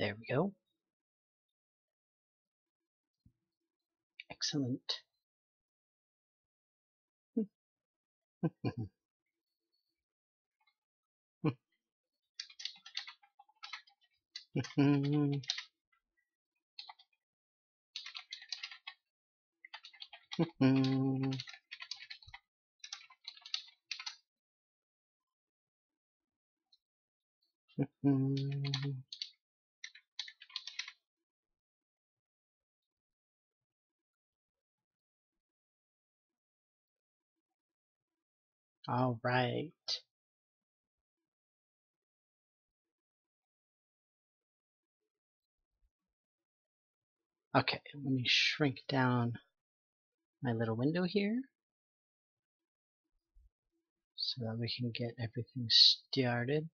There we go. Excellent. All right. Okay, let me shrink down my little window here so that we can get everything started.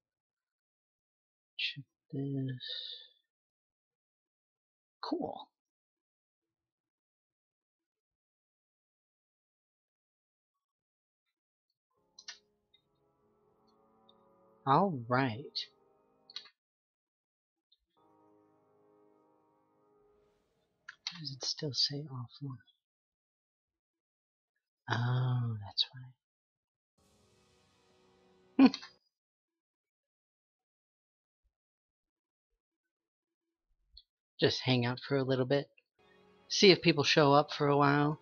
Check this. Cool. All right. Why does it still say offline? Oh, that's why. Just hang out for a little bit. See if people show up for a while.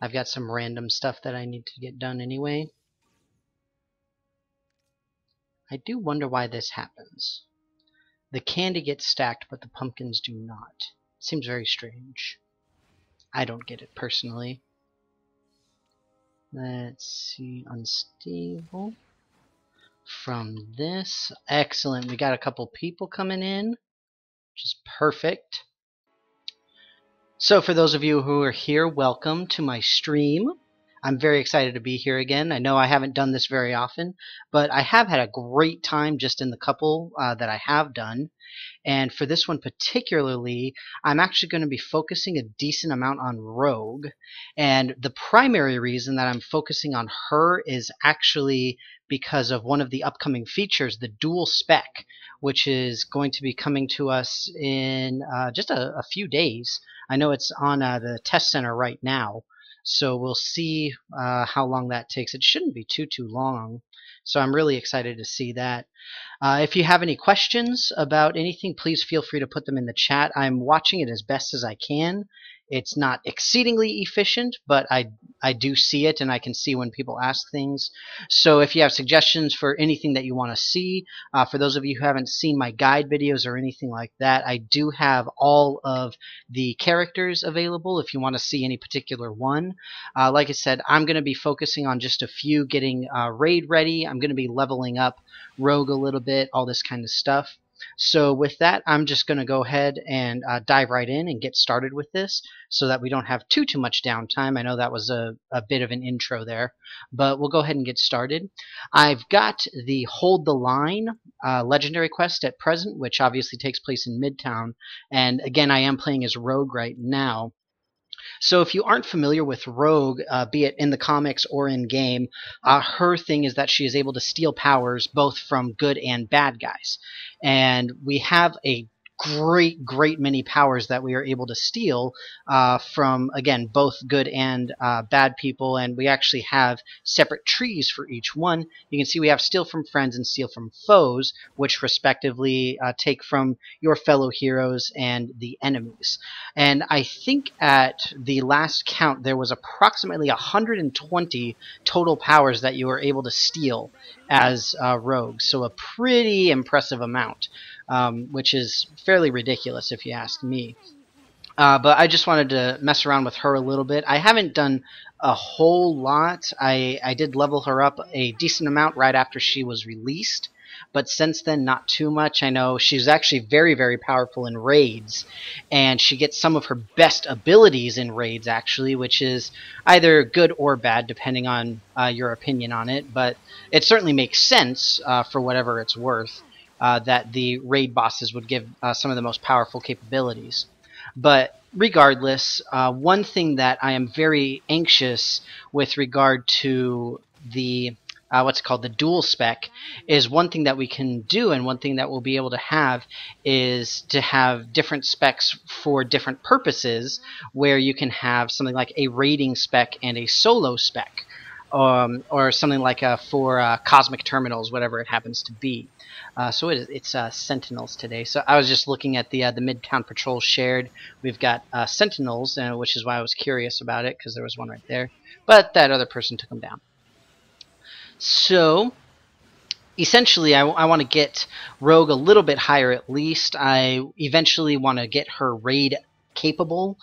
I've got some random stuff that I need to get done anyway. I do wonder why this happens. The candy gets stacked, but the pumpkins do not. It seems very strange. I don't get it personally. Let's see, unstable. From this, excellent. We got a couple people coming in, which is perfect. So for those of you who are here, welcome to my stream. I'm very excited to be here again. I know I haven't done this very often, but I have had a great time just in the couple that I have done. And for this one particularly, I'm actually going to be focusing a decent amount on Rogue. And the primary reason that I'm focusing on her is actually because of one of the upcoming features, the dual spec, which is going to be coming to us in just a few days. I know it's on the test center right now, so we'll see how long that takes. It shouldn't be too long, so I'm really excited to see that. If you have any questions about anything, please feel free to put them in the chat. I'm watching it as best as I can. It's not exceedingly efficient, but I do see it, and I can see when people ask things. So if you have suggestions for anything that you want to see, for those of you who haven't seen my guide videos or anything like that, I do have all of the characters available if you want to see any particular one. Like I said, I'm going to be focusing on just a few, getting raid ready. I'm going to be leveling up Rogue a little bit, all this kind of stuff. So with that, I'm just going to go ahead and dive right in and get started with this so that we don't have too much downtime. I know that was a bit of an intro there, but we'll go ahead and get started. I've got the Hold the Line legendary quest at present, which obviously takes place in Midtown, and again, I am playing as Rogue right now. So if you aren't familiar with Rogue, be it in the comics or in game, her thing is that she is able to steal powers both from good and bad guys. And we have a great many powers that we are able to steal from, again, both good and bad people, and we actually have separate trees for each one. You can see we have steal from friends and steal from foes, which respectively take from your fellow heroes and the enemies. And I think at the last count there was approximately 120 total powers that you were able to steal as Rogue, so a pretty impressive amount. Which is fairly ridiculous if you ask me. But I just wanted to mess around with her a little bit. I haven't done a whole lot. I did level her up a decent amount right after she was released, but since then not too much. I know she's actually very powerful in raids, and she gets some of her best abilities in raids actually, which is either good or bad depending on your opinion on it, but it certainly makes sense for whatever it's worth. That the raid bosses would give some of the most powerful capabilities. But regardless, one thing that I am very anxious with regard to the what's called the dual spec, is one thing that we can do, and one thing that we'll be able to have is to have different specs for different purposes, where you can have something like a raiding spec and a solo spec, or something like for cosmic terminals, whatever it happens to be. So it's Sentinels today. So I was just looking at the Midtown Patrol shared. We've got Sentinels, which is why I was curious about it, because there was one right there. But that other person took them down. So essentially, I want to get Rogue a little bit higher at least. I eventually want to get her raid capable,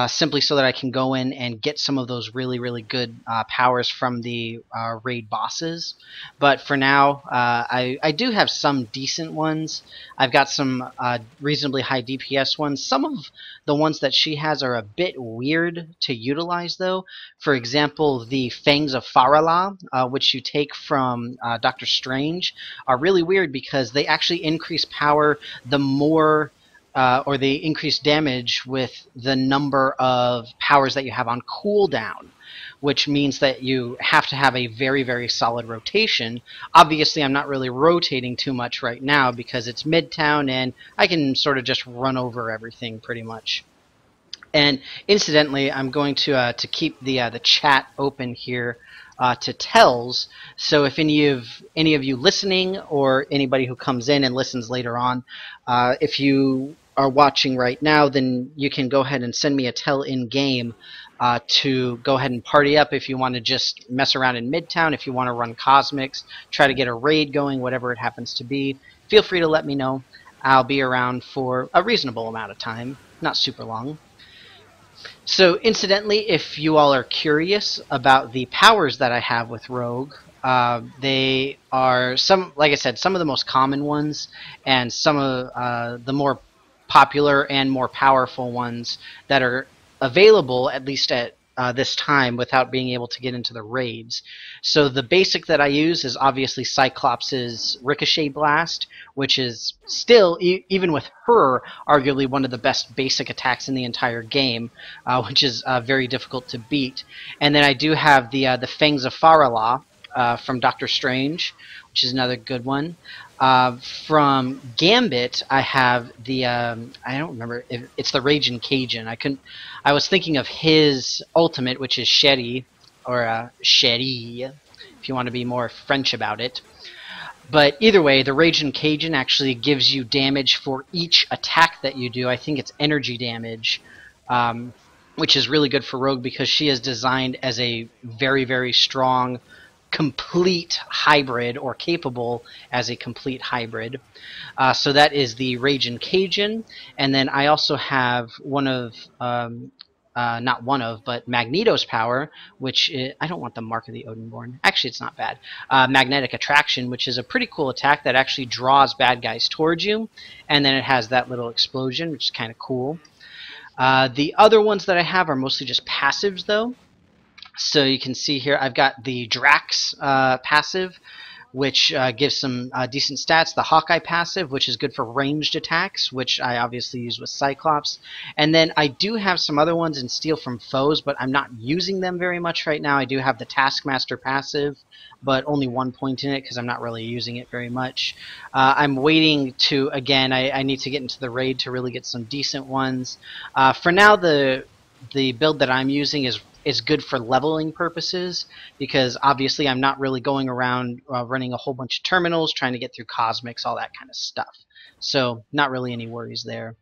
simply so that I can go in and get some of those really, really good powers from the raid bosses. But for now, I do have some decent ones. I've got some reasonably high DPS ones. Some of the ones that she has are a bit weird to utilize, though. For example, the Fangs of Farala, which you take from Doctor Strange, are really weird because they actually increase power the more or they increase damage with the number of powers that you have on cooldown, which means that you have to have a very, very solid rotation. Obviously, I'm not really rotating too much right now because it's Midtown and I can sort of just run over everything pretty much. And incidentally, I'm going to keep the chat open here to tells. So if any of you listening, or anybody who comes in and listens later on, if you are watching right now, then you can go ahead and send me a tell in game to go ahead and party up if you want to just mess around in Midtown, if you want to run Cosmics, try to get a raid going, whatever it happens to be. Feel free to let me know. I'll be around for a reasonable amount of time, not super long. So incidentally, if you all are curious about the powers that I have with Rogue, they are like I said, some of the most common ones, and some of the more popular and more powerful ones that are available, at least at this time, without being able to get into the raids. So the basic that I use is obviously Cyclops' Ricochet Blast, which is still, even with her, arguably one of the best basic attacks in the entire game, which is very difficult to beat. And then I do have the Fangs of Farala from Doctor Strange, which is another good one. From Gambit, I have the I don't remember if it's the Raging Cajun. I was thinking of his ultimate, which is Shetty, or Shetty, if you want to be more French about it. But either way, the Raging Cajun actually gives you damage for each attack that you do. I think it's energy damage, which is really good for Rogue because she is designed as a very, very strong complete hybrid, or capable as a complete hybrid. So that is the Raging Cajun. And then I also have one of not one of, but Magneto's power, which is, I don't want the Mark of the Odinborn. Actually, it's not bad. Magnetic Attraction, which is a pretty cool attack that actually draws bad guys towards you, and then it has that little explosion, which is kind of cool. The other ones that I have are mostly just passives, though. So you can see here I've got the Drax passive, which gives some decent stats. The Hawkeye passive, which is good for ranged attacks, which I obviously use with Cyclops. And then I do have some other ones in Steal from Foes, but I'm not using them very much right now. I do have the Taskmaster passive, but only 1 point in it because I'm not really using it very much. I'm waiting to, again, I need to get into the raid to really get some decent ones. For now, the build that I'm using is good for leveling purposes, because obviously I'm not really going around running a whole bunch of terminals, trying to get through Cosmics, all that kind of stuff. So not really any worries there.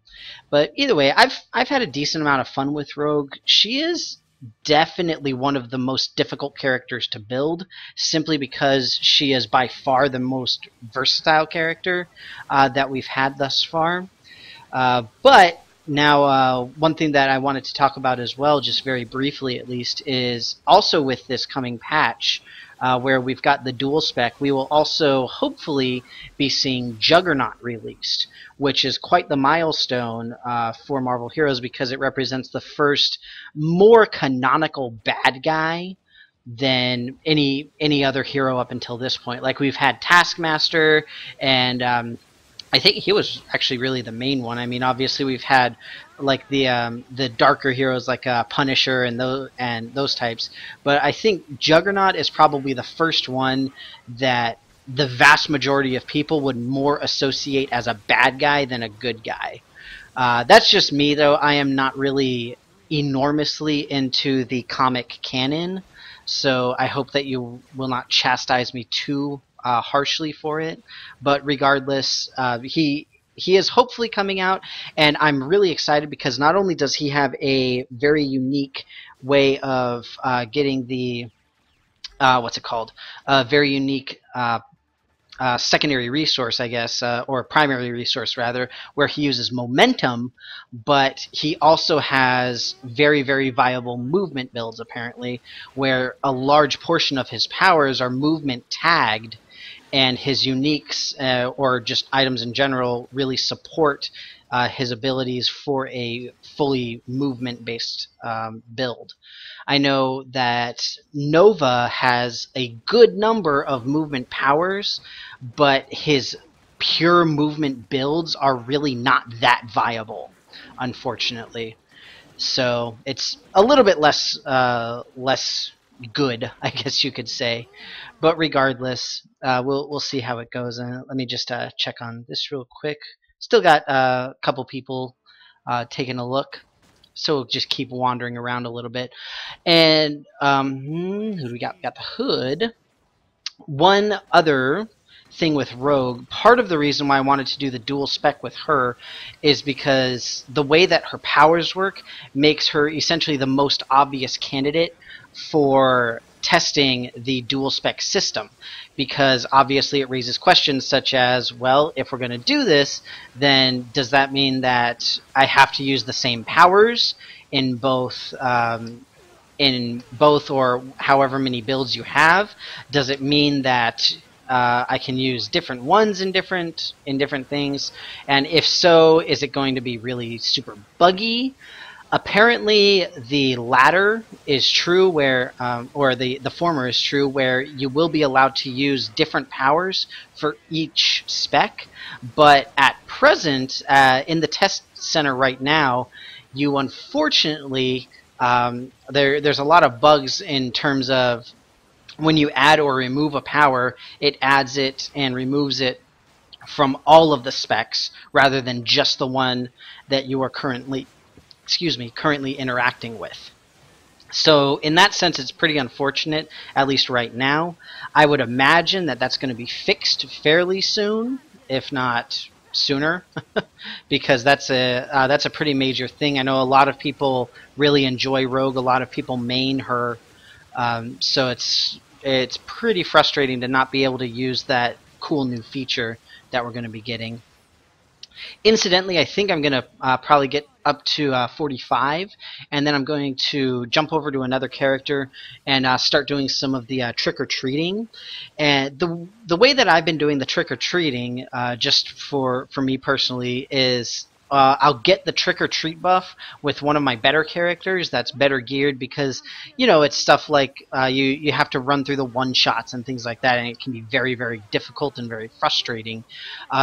But either way, I've had a decent amount of fun with Rogue. She is definitely one of the most difficult characters to build, simply because she is by far the most versatile character that we've had thus far. But now, one thing that I wanted to talk about as well, just very briefly at least, is also with this coming patch, where we've got the dual spec, we will also hopefully be seeing Juggernaut released, which is quite the milestone for Marvel Heroes, because it represents the first more canonical bad guy than any other hero up until this point. Like, we've had Taskmaster and I think he was actually really the main one. I mean, obviously we've had like the darker heroes like Punisher and those types, but I think Juggernaut is probably the first one that the vast majority of people would more associate as a bad guy than a good guy. That's just me, though. I am not really enormously into the comic canon, so I hope that you will not chastise me too harshly for it. But regardless, he is hopefully coming out, and I'm really excited because not only does he have a very unique way of getting the what's it called? A very unique secondary resource, I guess, or primary resource rather, where he uses momentum, but he also has very, very viable movement builds, apparently, where a large portion of his powers are movement tagged, and his uniques, or just items in general, really support his abilities for a fully movement-based build. I know that Nova has a good number of movement powers, but his pure movement builds are really not that viable, unfortunately. So it's a little bit less good, I guess you could say. But regardless, we'll see how it goes. And let me just check on this real quick. Still got a couple people taking a look, so we'll just keep wandering around a little bit. And who do we got? We got the Hood. One other thing with Rogue, part of the reason why I wanted to do the dual spec with her is because the way that her powers work makes her essentially the most obvious candidate for testing the dual spec system, because obviously it raises questions such as, well, if we're going to do this, then does that mean that I have to use the same powers in both or however many builds you have? Does it mean that I can use different ones in different things? And if so, is it going to be really super buggy? Apparently, the latter is true, where or the former is true, where you will be allowed to use different powers for each spec. But at present, in the test center right now, you unfortunately there's a lot of bugs in terms of when you add or remove a power, it adds it and removes it from all of the specs rather than just the one that you are currently interacting with. So in that sense, it's pretty unfortunate, at least right now. I would imagine that that's going to be fixed fairly soon, if not sooner, because that's a pretty major thing. I know a lot of people really enjoy Rogue. A lot of people main her, so it's pretty frustrating to not be able to use that cool new feature that we're going to be getting. Incidentally, I think I'm going to probably get up to 45, and then I'm going to jump over to another character and start doing some of the trick-or-treating. And the way that I've been doing the trick-or-treating, just for me personally, is I'll get the trick-or-treat buff with one of my better characters that's better geared, because, you know, it's stuff like you have to run through the one-shots and things like that, and it can be very, very difficult and very frustrating.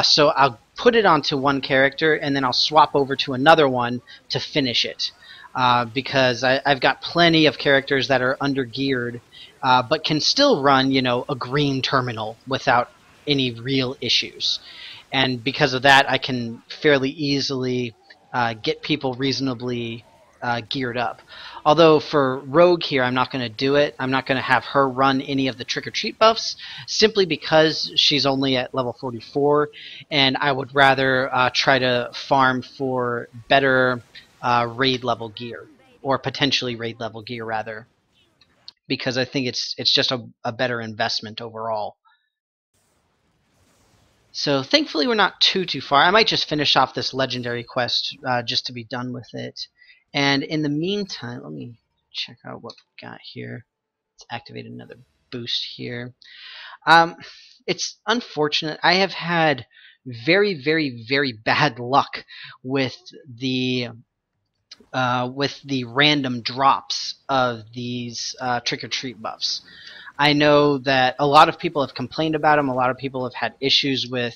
So I'll put it onto one character, and then I'll swap over to another one to finish it. Because I've got plenty of characters that are under-geared, but can still run, you know, a green terminal without any real issues. And because of that, I can fairly easily get people reasonably geared up. Although for Rogue here, I'm not going to do it. I'm not going to have her run any of the trick-or-treat buffs, simply because she's only at level 44, and I would rather try to farm for better raid level gear, or potentially raid level gear rather, because I think it's just a better investment overall. So thankfully we're not too far. I might just finish off this legendary quest just to be done with it. And in the meantime, let me check out what we got here. Let's activate another boost here. It's unfortunate. I have had very, very, very bad luck with the random drops of these trick-or-treat buffs. I know that a lot of people have complained about them. A lot of people have had issues with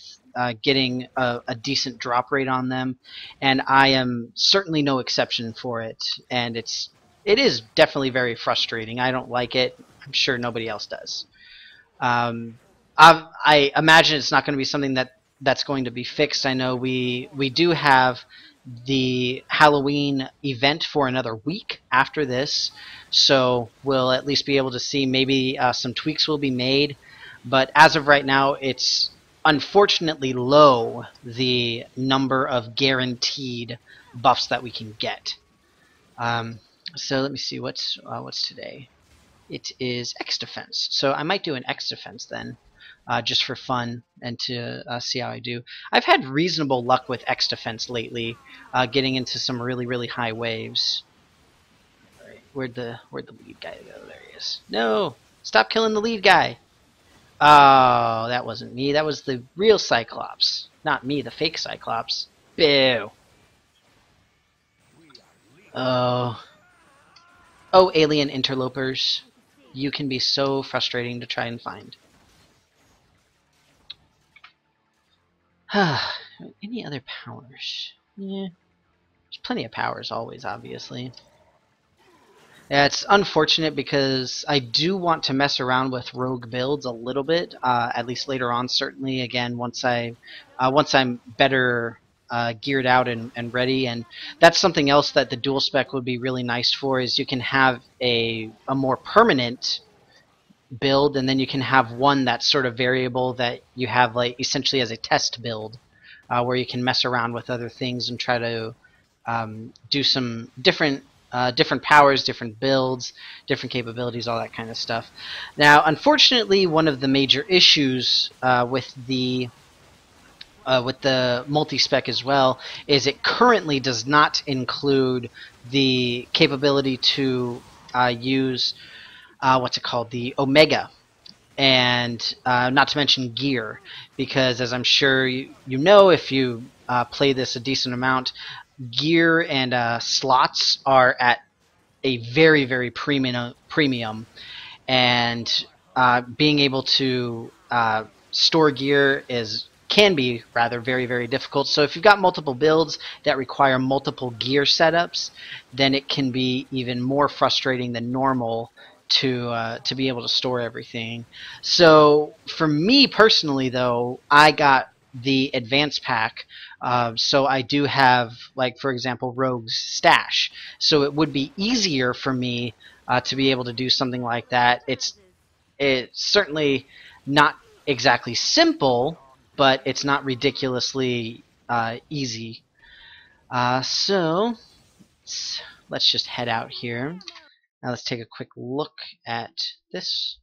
getting a decent drop rate on them, and I am certainly no exception for it. And it is definitely very frustrating. I don't like it. I'm sure nobody else does. I imagine it's not going to be something that's going to be fixed. I know we do have the Halloween event for another week after this, so we'll at least be able to see maybe some tweaks will be made. But as of right now, it's unfortunately low, the number of guaranteed buffs that we can get. So let me see, what's today? It is X defense, so I might do an X defense then. Just for fun and to see how I do. I've had reasonable luck with X defense lately, getting into some really high waves. All right, where'd the lead guy go? There he is. No, stop killing the lead guy. Oh, that wasn't me. That was the real Cyclops, not me, the fake Cyclops. Boo. Oh, alien interlopers, you can be so frustrating to try and find. Any other powers? Yeah, there's plenty of powers always, obviously. Yeah, it's unfortunate because I do want to mess around with rogue builds a little bit, at least later on. Certainly, again, once I'm better geared out and ready, and that's something else that the dual spec would be really nice for. Is you can have a more permanent build, and then you can have one that's sort of variable that you have like essentially as a test build, where you can mess around with other things and try to do some different powers, different builds, different capabilities, all that kind of stuff. Now, unfortunately, one of the major issues with the multi-spec as well is it currently does not include the capability to use what's it called, the Omega, and not to mention gear, because as I'm sure you know if you play this a decent amount, gear and slots are at a very premium, and being able to store gear can be rather very difficult. So if you've got multiple builds that require multiple gear setups, then it can be even more frustrating than normal to be able to store everything. So for me personally, though, I got the advanced pack, so I do have, like, for example, Rogue's Stash. So it would be easier for me to be able to do something like that. It's certainly not exactly simple, but it's not ridiculously easy. So let's just head out here. Now let's take a quick look at this.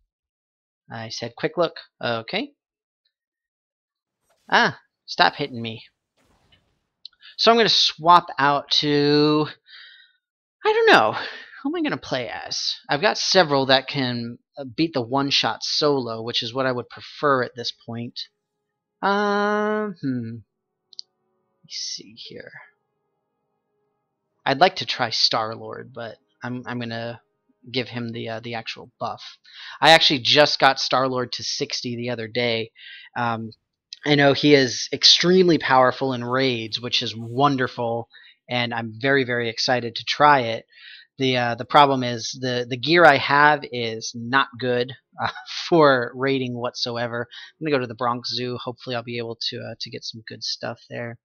I said quick look. Okay. Stop hitting me. So I'm going to swap out to, I don't know, who am I going to play as? I've got several that can beat the one-shot solo, which is what I would prefer at this point. Let me see here. I'd like to try Star-Lord, but I'm going to give him the actual buff. I actually just got Star-Lord to 60 the other day. I know he is extremely powerful in raids, which is wonderful, and I'm very excited to try it. The problem is the gear I have is not good for raiding whatsoever. I'm gonna go to the Bronx Zoo. Hopefully, I'll be able to get some good stuff there.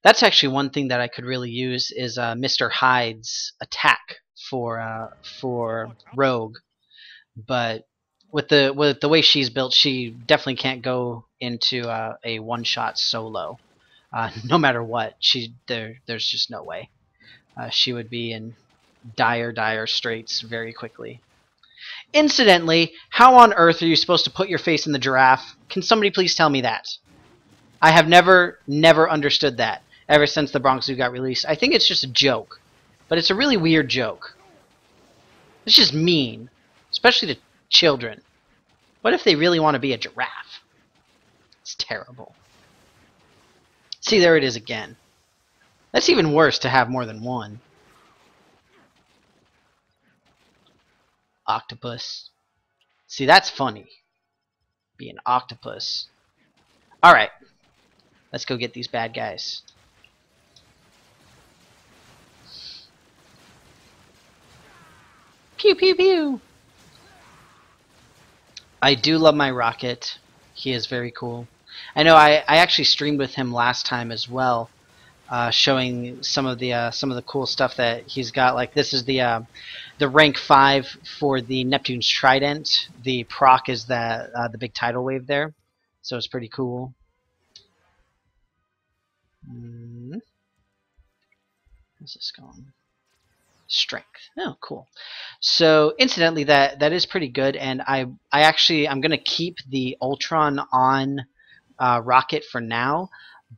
That's actually one thing that I could really use is Mr. Hyde's attack for Rogue, but with the way she's built, she definitely can't go into a one-shot solo. No matter what, there's just no way. She would be in dire straits very quickly. Incidentally, how on earth are you supposed to put your face in the giraffe? Can somebody please tell me that? I have never understood that ever since the Bronx Zoo got released. I think it's just a joke, but it's a really weird joke. It's just mean, especially to children. What if they really want to be a giraffe? It's terrible. See, there it is again. That's even worse to have more than one. Octopus. See, that's funny. Be an octopus. Alright. Let's go get these bad guys. Pew pew pew! I do love my Rocket. He is very cool. I know I actually streamed with him last time as well, showing some of the cool stuff that he's got. Like this is the rank 5 for the Neptune's Trident. The proc is the big tidal wave there, so it's pretty cool. How's this going? Strength. Oh, cool. So incidentally, that is pretty good, and I'm gonna keep the Ultron on Rocket for now,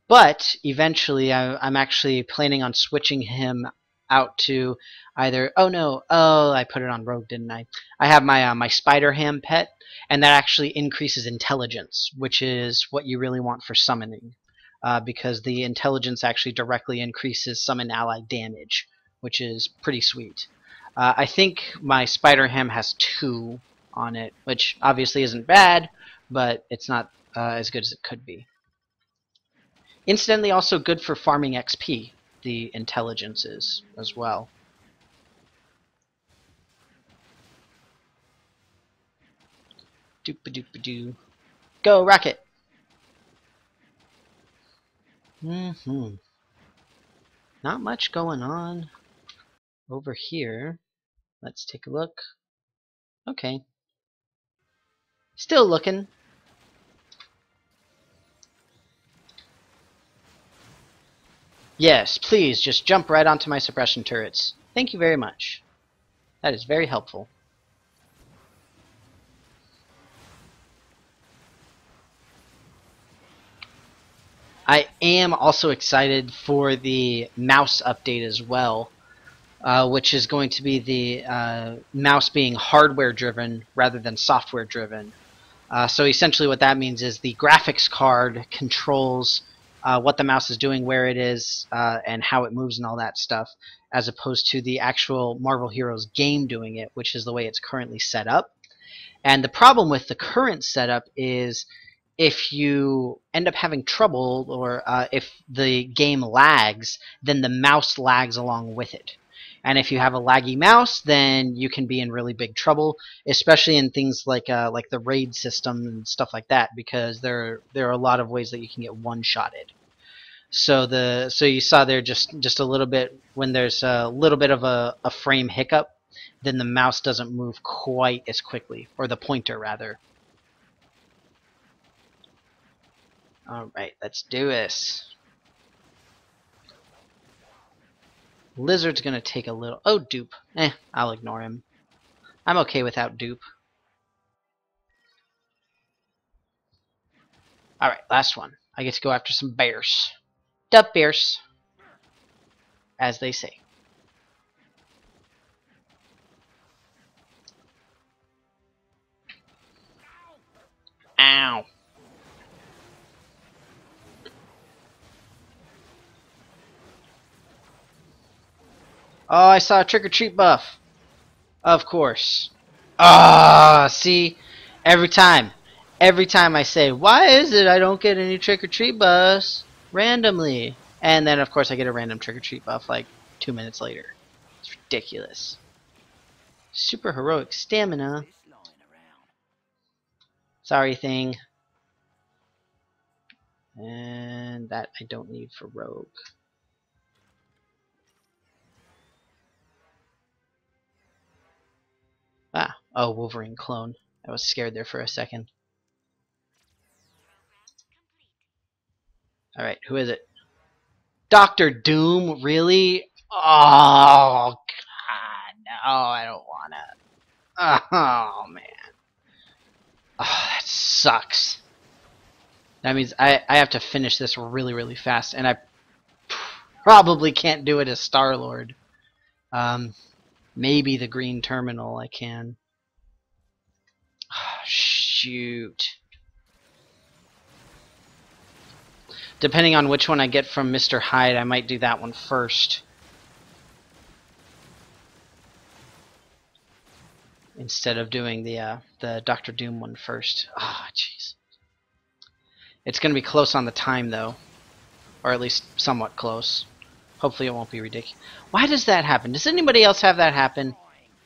but eventually I'm actually planning on switching him out to either I put it on Rogue, didn't I? I have my my Spider-Ham pet, and that actually increases intelligence, which is what you really want for summoning, because the intelligence actually directly increases summon ally damage, which is pretty sweet. I think my Spider-Ham has 2 on it, which obviously isn't bad, but it's not as good as it could be. Incidentally, also good for farming XP, the intelligence is as well. Doop-a-doop-a-doo. Go, Rocket! Not much going on over here. Let's take a look. Okay. Still looking. Yes, please, just jump right onto my suppression turrets. Thank you very much. That is very helpful. I am also excited for the mouse update as well, which is going to be the mouse being hardware driven rather than software driven. So essentially what that means is the graphics card controls what the mouse is doing, where it is, and how it moves and all that stuff, as opposed to the actual Marvel Heroes game doing it, which is the way it's currently set up. And the problem with the current setup is if you end up having trouble, or if the game lags, then the mouse lags along with it. And if you have a laggy mouse, then you can be in really big trouble, especially in things like the raid system and stuff like that, because there are a lot of ways that you can get one-shotted. So you saw there just a little bit, when there's a little bit of a frame hiccup, then the mouse doesn't move quite as quickly, or the pointer rather. Alright, let's do this. Lizard's gonna take a little... Oh, dupe. I'll ignore him. I'm okay without dupe. Alright, last one. I get to go after some bears. Dup bears, as they say. Ow. Oh, I saw a trick-or-treat buff. Of course. Ah, see? Every time I say, why is it I don't get any trick-or-treat buffs randomly? And then, of course, I get a random trick-or-treat buff like 2 minutes later. It's ridiculous. Super heroic stamina. Sorry, thing. And that I don't need for Rogue. Oh, Wolverine clone. I was scared there for a second. Alright, who is it? Doctor Doom? Really? Oh, God. No, I don't wanna. Oh, man. Oh, that sucks. That means I have to finish this really, really fast, and I probably can't do it as Star-Lord. Maybe the Green Terminal I can. Oh, shoot. Depending on which one I get from Mr. Hyde, I might do that one first. instead of doing the Doctor Doom one first. Ah, jeez. It's going to be close on the time, though. Or at least somewhat close. Hopefully it won't be ridiculous. Why does that happen? Does anybody else have that happen?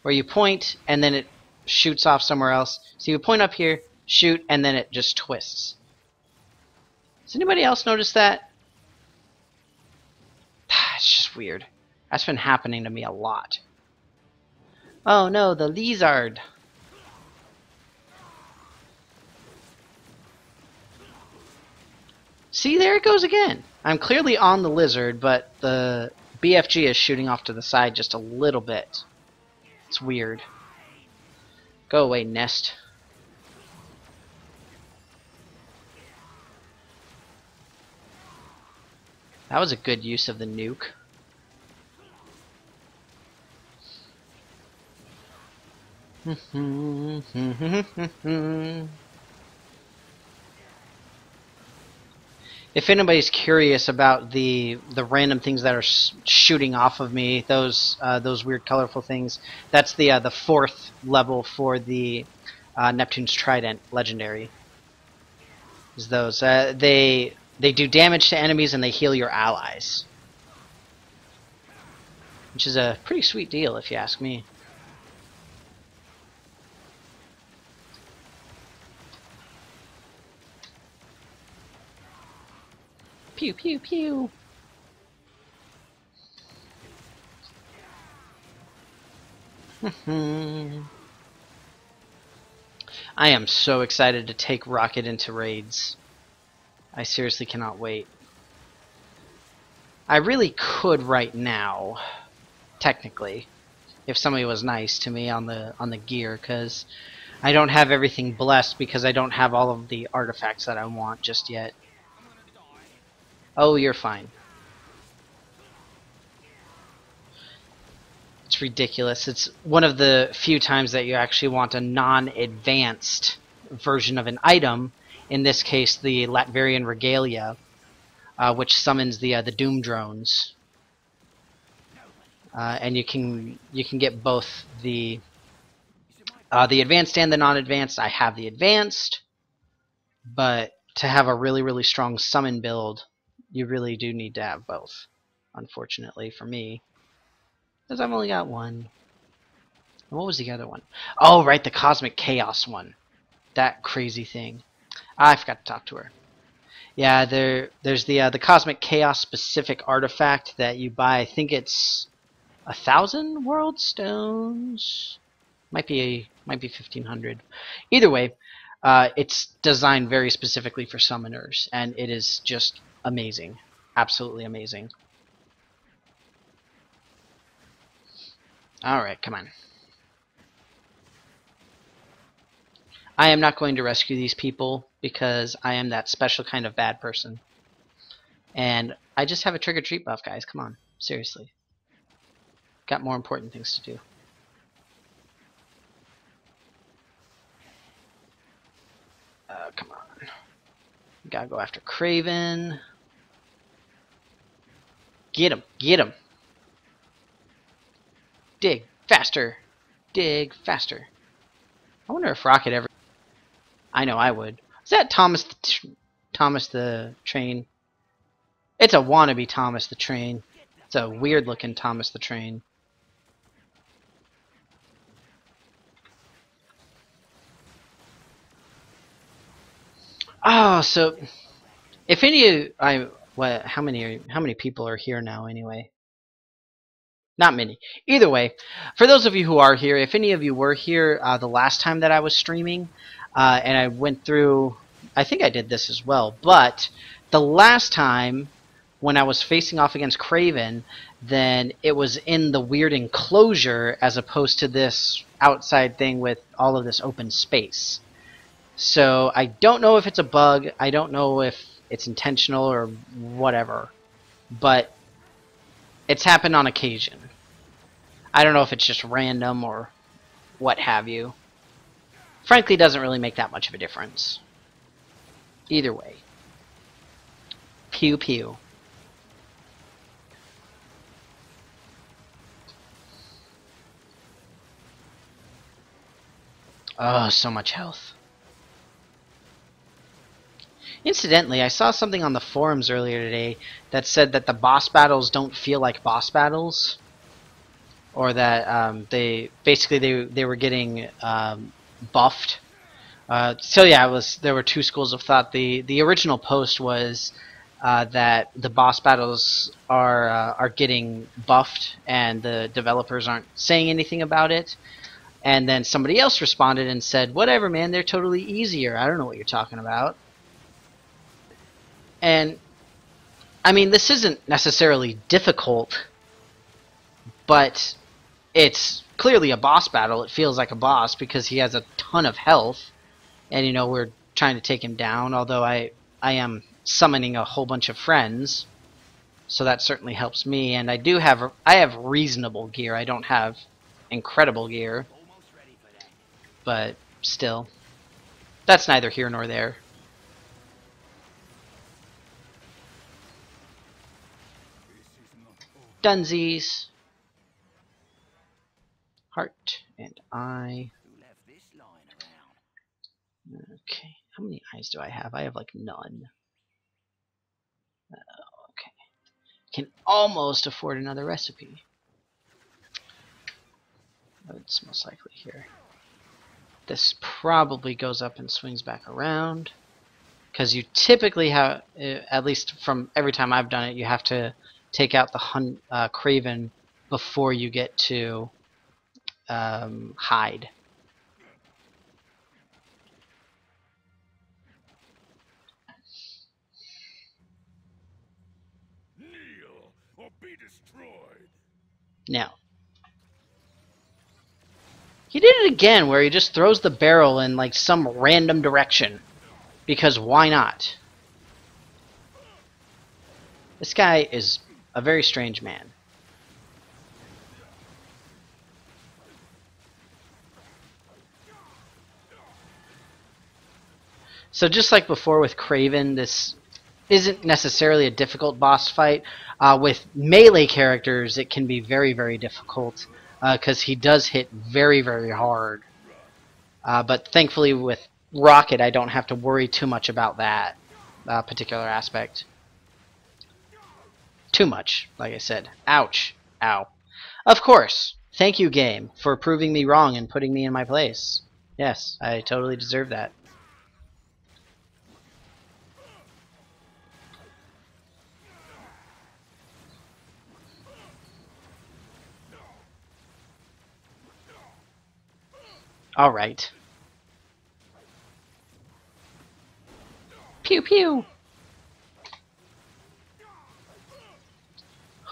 Where you point, and then it shoots off somewhere else. So you point up here, shoot, and then it just twists. Does anybody else notice that? It's just weird. That's been happening to me a lot. Oh no, the lizard! See, there it goes again. I'm clearly on the lizard, but the BFG is shooting off to the side just a little bit. It's weird. Go away, nest. That was a good use of the nuke. If anybody's curious about the random things that are shooting off of me, those weird colorful things, that's the 4th level for the Neptune's Trident legendary. Is those they do damage to enemies and they heal your allies, which is a pretty sweet deal if you ask me. Pew pew pew. I am so excited to take Rocket into raids. I seriously cannot wait. I really could right now, technically, if somebody was nice to me on the gear, because I don't have everything blessed because I don't have all of the artifacts that I want just yet. Oh, you're fine. It's ridiculous. It's one of the few times that you actually want a non-advanced version of an item. In this case, the Latverian Regalia, which summons the Doom drones, and you can get both the advanced and the non-advanced. I have the advanced, but to have a really strong summon build, you really do need to have both. Unfortunately for me, because I've only got one. And what was the other one? Oh, right, the Cosmic Chaos one. That crazy thing. I forgot to talk to her. Yeah, there's the Cosmic Chaos specific artifact that you buy. I think it's 1,000 world stones. Might be 1,500. Either way, it's designed very specifically for summoners, and it is just amazing, absolutely amazing. All right, come on. I am not going to rescue these people because I am that special kind of bad person. And I just have a trick-or-treat buff, guys. Come on. Seriously. Got more important things to do. Come on. Gotta go after Kraven. Get him. Get him. Dig. Faster. Dig. Faster. I wonder if Rocket ever... I know I would. Is that Thomas the Train? It's a wannabe Thomas the Train. It's a weird looking Thomas the Train. Oh, so if any of how many people are here now anyway? Not many. Either way, for those of you who are here, if any of you were here the last time that I was streaming, and I went through, I think I did this as well, but the last time when I was facing off against Kraven, then it was in the weird enclosure as opposed to this outside thing with all of this open space. So I don't know if it's a bug, I don't know if it's intentional or whatever, but it's happened on occasion. I don't know if it's just random or what have you. Frankly, it doesn't really make that much of a difference. Either way. Pew pew. Oh, so much health. Incidentally, I saw something on the forums earlier today that said that the boss battles don't feel like boss battles, or that they were getting buffed. So yeah, there were two schools of thought. The original post was that the boss battles are getting buffed, and the developers aren't saying anything about it. And then somebody else responded and said, "Whatever, man, they're totally easier. I don't know what you're talking about." And I mean, this isn't necessarily difficult, but it's clearly a boss battle. It feels like a boss because he has a ton of health, and you know we're trying to take him down. Although I am summoning a whole bunch of friends, so that certainly helps me. And I have reasonable gear. I don't have incredible gear, but still, that's neither here nor there. Dunsies, heart, and eye. Okay, how many eyes do I have? I have like none. Okay, can almost afford another recipe. It's most likely here. This probably goes up and swings back around, because you typically have, at least from every time I've done it, you have to take out the Craven before you get to hide. Kneel or be destroyed. Now, he did it again where he just throws the barrel in like some random direction, because why not? This guy is a very strange man. So just like before with Craven, this isn't necessarily a difficult boss fight. With melee characters, it can be very, very difficult because he does hit very, very hard. But thankfully with Rocket, I don't have to worry too much about that particular aspect. Too much, like I said. Ouch. Ow. Of course. Thank you, game, for proving me wrong and putting me in my place. Yes, I totally deserve that. Alright. Pew pew!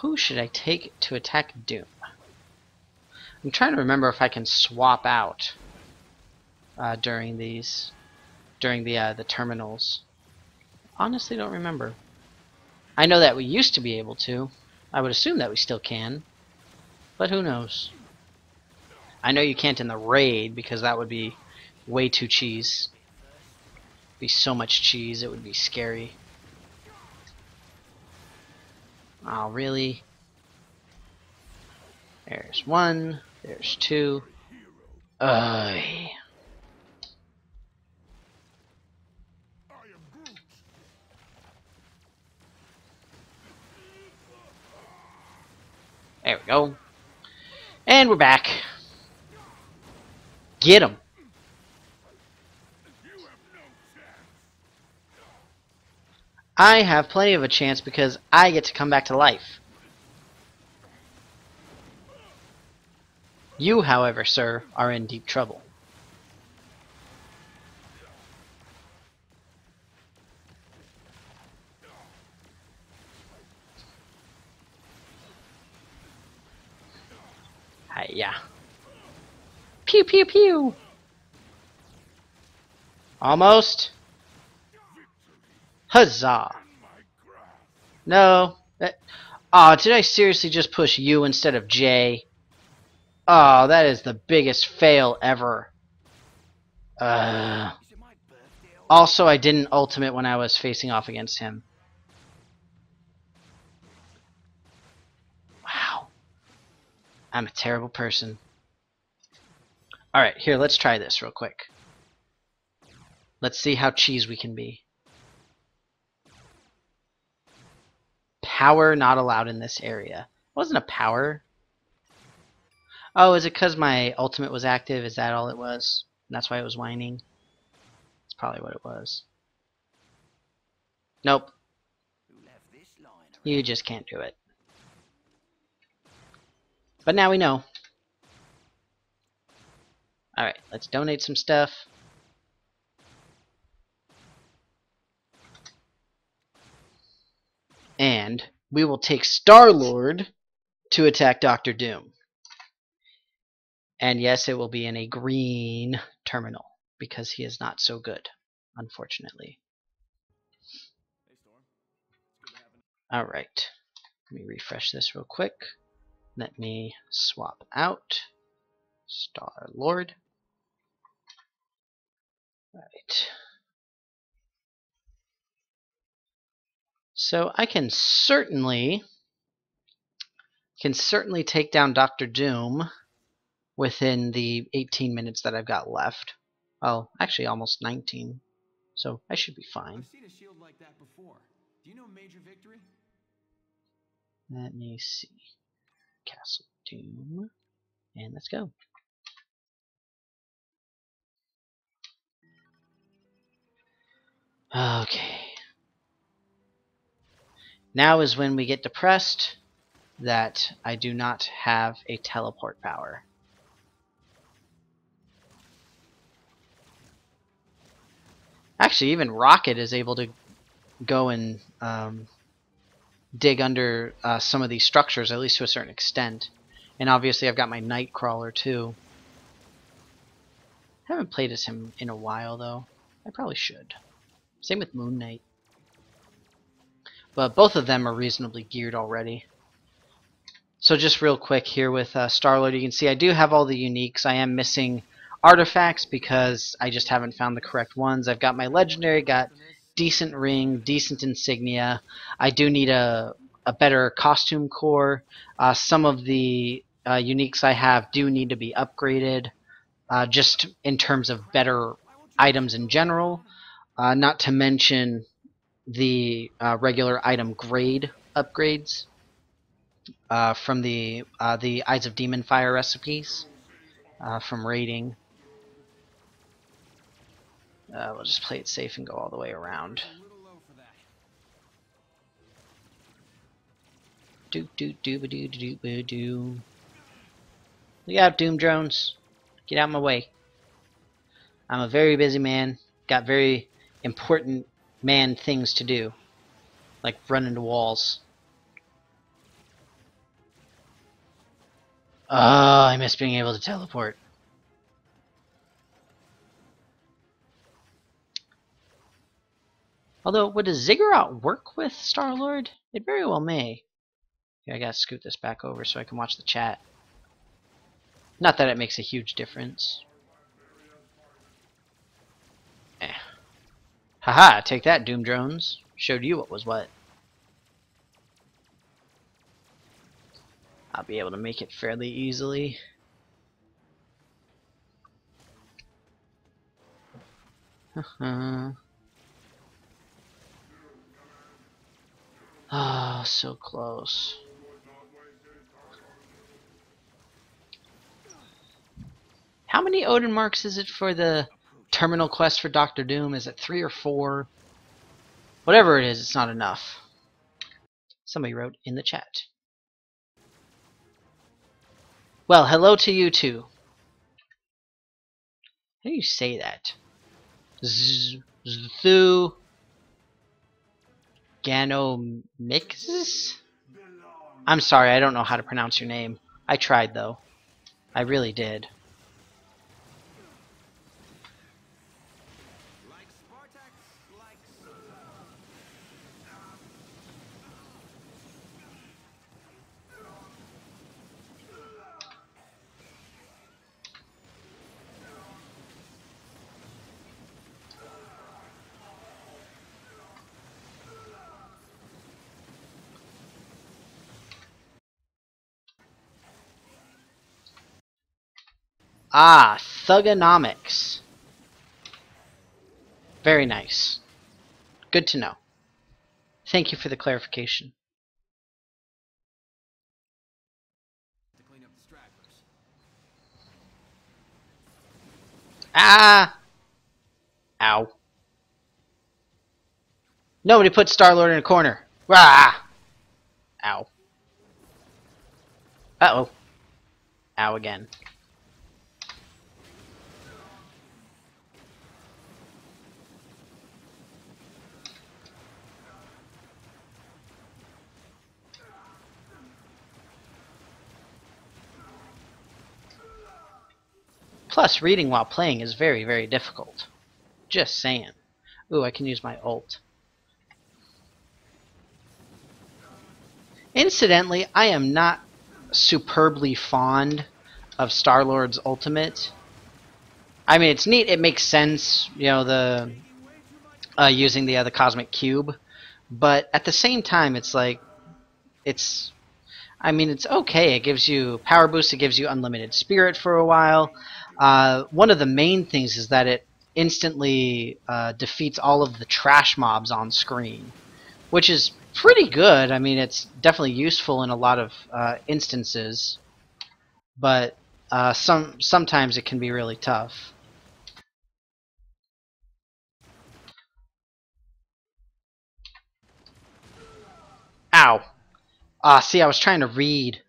Who should I take to attack Doom? I'm trying to remember if I can swap out during the terminals. Honestly, don't remember. I know that we used to be able to. I would assume that we still can, but who knows? I know you can't in the raid because that would be way too cheese. Be so much cheese, it would be scary. Oh, really? There's one. There's two. Ugh. There we go. And we're back. Get him. I have plenty of a chance because I get to come back to life. You, however, sir, are in deep trouble. Hiya. Pew pew pew. Almost. Huzzah. No. Aw, did I seriously just push you instead of J? Oh, that is the biggest fail ever. Also, I didn't ultimate when I was facing off against him. Wow. I'm a terrible person. Alright, here, let's try this real quick. Let's see how cheese we can be. Power not allowed in this area. It wasn't a power. Oh, is it because my ultimate was active? Is that all it was? And that's why it was whining? That's probably what it was. Nope. You just can't do it. But now we know. Alright, let's donate some stuff. And we will take Star-Lord to attack Doctor Doom. And yes, it will be in a green terminal, because he is not so good, unfortunately. Alright, let me refresh this real quick. Let me swap out Star-Lord. Right. So I can certainly take down Doctor Doom within the 18 minutes that I've got left. Well, actually almost 19. So I should be fine. I've seen a shield like that before. Do you know Major Victory? Let me see. Castle Doom. And let's go. Okay. Now is when we get depressed that I do not have a teleport power. Actually, even Rocket is able to go and dig under some of these structures, at least to a certain extent. And obviously I've got my Nightcrawler too. I haven't played as him in a while though. I probably should. Same with Moon Knight. But both of them are reasonably geared already. So just real quick here with Star-Lord, you can see I do have all the uniques. I am missing artifacts because I just haven't found the correct ones. I've got my legendary, got decent ring, decent insignia. I do need a better costume core. Some of the uniques I have do need to be upgraded, just in terms of better items in general. Not to mention the regular item grade upgrades from the Eyes of Demon Fire recipes from raiding. We'll just play it safe and go all the way around. Do do do do do do do. Look out, Doom drones! Get out of my way. I'm a very busy man. Got very important man things to do, like run into walls. Oh, I miss being able to teleport. Although, would a Ziggurat work with Star-Lord? It very well may. Okay, I gotta scoot this back over so I can watch the chat. Not that it makes a huge difference. Eh. Haha, take that, Doom Drones. Showed you what was what. I'll be able to make it fairly easily. Ah, oh, so close. How many Odin marks is it for the terminal quest for Doctor Doom? Is it 3 or 4? Whatever it is, it's not enough. Somebody wrote in the chat. Well, hello to you too. How do you say that? Zu Ganomixis? I'm sorry, I don't know how to pronounce your name. I tried though. I really did. Ah, Thugonomics. Very nice. Good to know. Thank you for the clarification. To clean up the stragglers. Ah! Ow. Nobody put Star-Lord in a corner. Rah! Ow. Uh-oh. Ow again. Plus, reading while playing is very, very difficult. Just saying. Ooh, I can use my ult. Incidentally, I am not superbly fond of Star-Lord's ultimate. I mean, it's neat. It makes sense, you know, the using the Cosmic Cube. But at the same time, it's like, I mean, it's okay. It gives you power boost. It gives you unlimited spirit for a while. One of the main things is that it instantly defeats all of the trash mobs on screen, which is pretty good. I mean, it's definitely useful in a lot of instances, but sometimes it can be really tough. Ow. See, I was trying to read.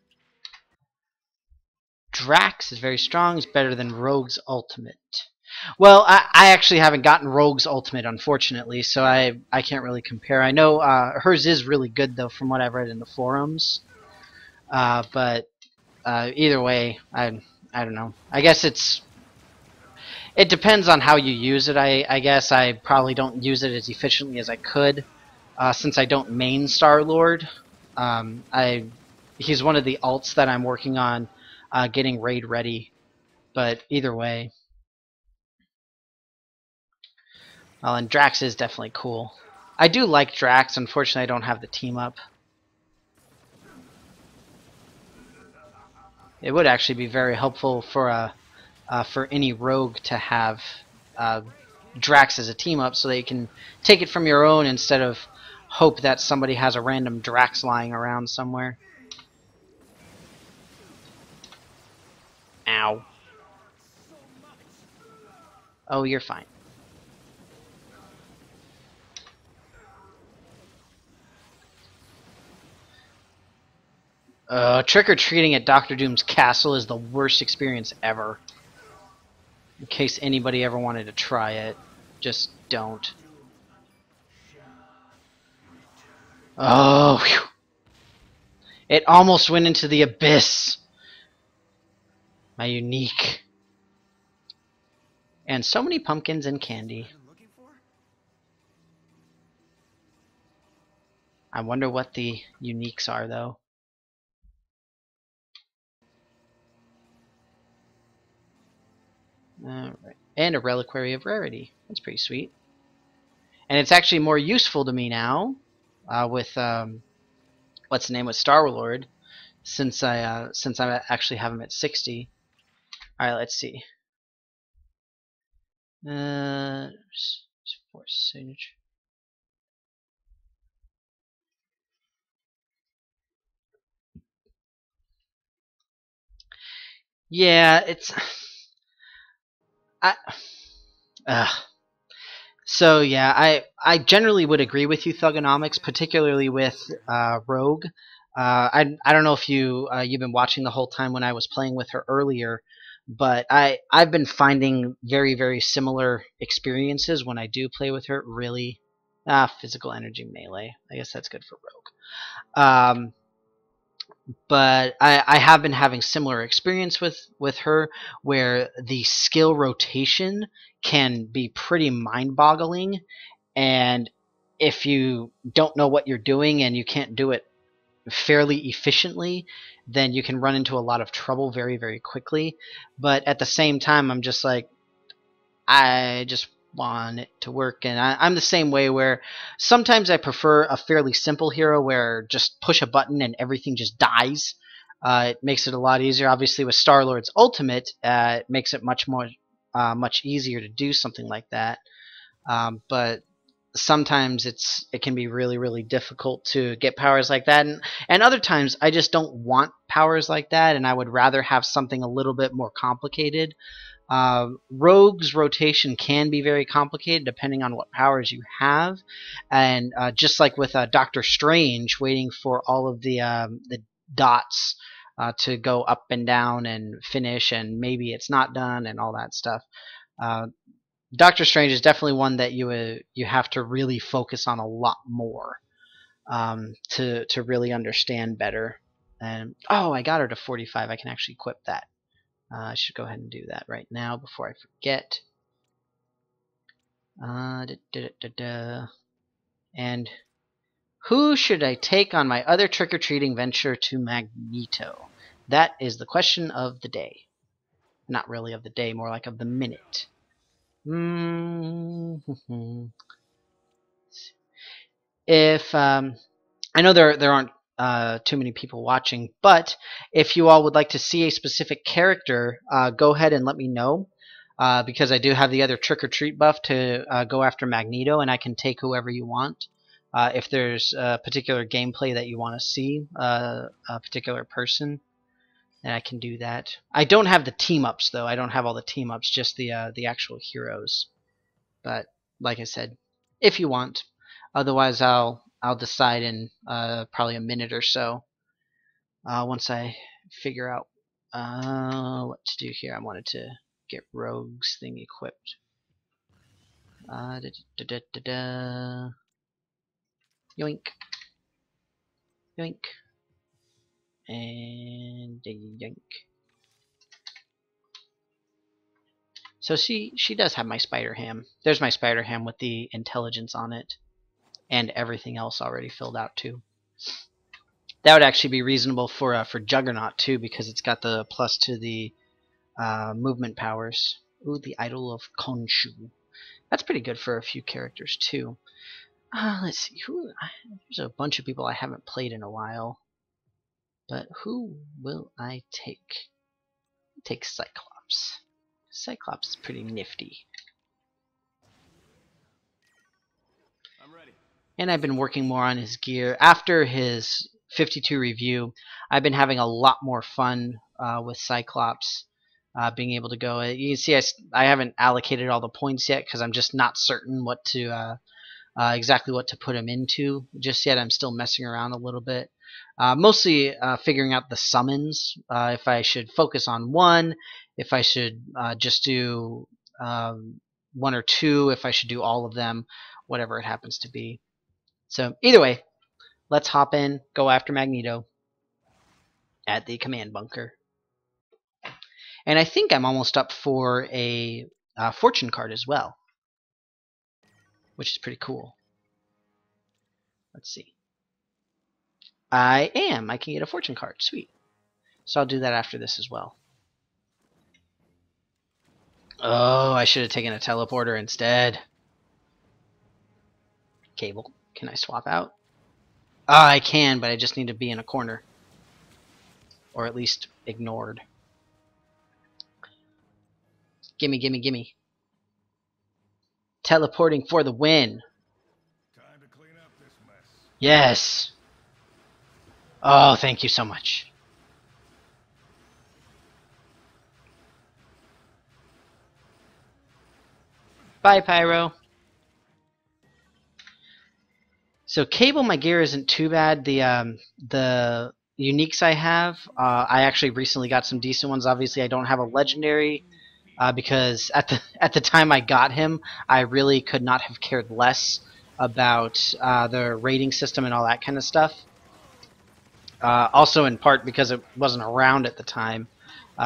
Drax is very strong. He's better than Rogue's ultimate. Well, I actually haven't gotten Rogue's ultimate, unfortunately, so I can't really compare. I know hers is really good, though, from what I've read in the forums. But either way, I don't know. I guess it depends on how you use it. I guess I probably don't use it as efficiently as I could, since I don't main Star-Lord. He's one of the alts that I'm working on getting raid ready. But either way. Well, and Drax is definitely cool. I do like Drax. Unfortunately, I don't have the team up. It would actually be very helpful for any rogue to have Drax as a team up, so that you can take it from your own instead of hope that somebody has a random Drax lying around somewhere. Ow. Oh, you're fine. Trick-or-treating at Dr. Doom's castle is the worst experience ever. In case anybody ever wanted to try it, just don't. Oh, whew. It almost went into the abyss. My unique. And so many pumpkins and candy. I wonder what the uniques are, though. Alright. And a Reliquary of Rarity. That's pretty sweet. And it's actually more useful to me now with what's the name, with Star-Lord, since I actually have him at 60. All right, let's see. Force signature. Yeah, it's so yeah, I generally would agree with you, Thugonomics, particularly with Rogue. I don't know if you've been watching the whole time when I was playing with her earlier, but I've been finding very, very similar experiences when I do play with her. Really, physical energy melee. I guess that's good for Rogue. But I have been having similar experience with her, where the skill rotation can be pretty mind-boggling, and if you don't know what you're doing and you can't do it fairly efficiently, then you can run into a lot of trouble very, very quickly. But at the same time, I'm just like, I just want it to work, and I'm the same way, where sometimes I prefer a fairly simple hero where just push a button and everything just dies. It makes it a lot easier. Obviously, with Star-Lord's ultimate, it makes it much easier to do something like that. But sometimes it can be really difficult to get powers like that, and other times I just don't want powers like that, and I would rather have something a little bit more complicated. Rogue's rotation can be very complicated depending on what powers you have, and just like with Doctor Strange, waiting for all of the dots to go up and down and finish, and maybe it's not done and all that stuff. Doctor Strange is definitely one that you have to really focus on a lot more to really understand better. And oh, I got her to 45. I can actually equip that. I should go ahead and do that right now before I forget. And who should I take on my other trick-or-treating venture to Magneto? That is the question of the day. Not really of the day, more like of the minute. If I know there aren't too many people watching, but if you all would like to see a specific character, go ahead and let me know, because I do have the other trick or treat buff to go after Magneto, and I can take whoever you want. If there's a particular gameplay that you want to see, a particular person, and I can do that. I don't have the team ups though. I don't have all the team ups, just the actual heroes. But like I said, if you want. Otherwise, I'll decide in probably a minute or so. Once I figure out what to do here. I wanted to get Rogue's thing equipped. Yoink. Yoink. And yoink. So she does have my Spider Ham. There's my Spider Ham with the intelligence on it, and everything else already filled out too. That would actually be reasonable for Juggernaut too, because it's got the plus to the movement powers. Ooh, the Idol of Khonshu. That's pretty good for a few characters too. Let's see. There's a bunch of people I haven't played in a while. But who will I take? I'll take Cyclops. Cyclops is pretty nifty. I'm ready. And I've been working more on his gear. After his 52 review, I've been having a lot more fun with Cyclops. Being able to go, you can see I haven't allocated all the points yet because I'm just not certain what to exactly what to put him into just yet. I'm still messing around a little bit, mostly figuring out the summons. If I should focus on one, if I should just do one or two, if I should do all of them, whatever it happens to be. So either way, let's hop in, go after Magneto at the command bunker. And I think I'm almost up for a fortune card as well, which is pretty cool. Let's see. I am. I can get a fortune card. Sweet. So I'll do that after this as well. Oh, I should have taken a teleporter instead. Cable. Can I swap out? I can, but I just need to be in a corner. Or at least ignored. Gimme, gimme, gimme. Teleporting for the win. Time to clean up this mess. Yes. Oh, thank you so much. Bye, Pyro. So Cable, my gear isn't too bad. The uniques I have, I actually recently got some decent ones. Obviously, I don't have a legendary. Because at the time I got him, I really could not have cared less about the rating system and all that kind of stuff. Also in part because it wasn't around at the time,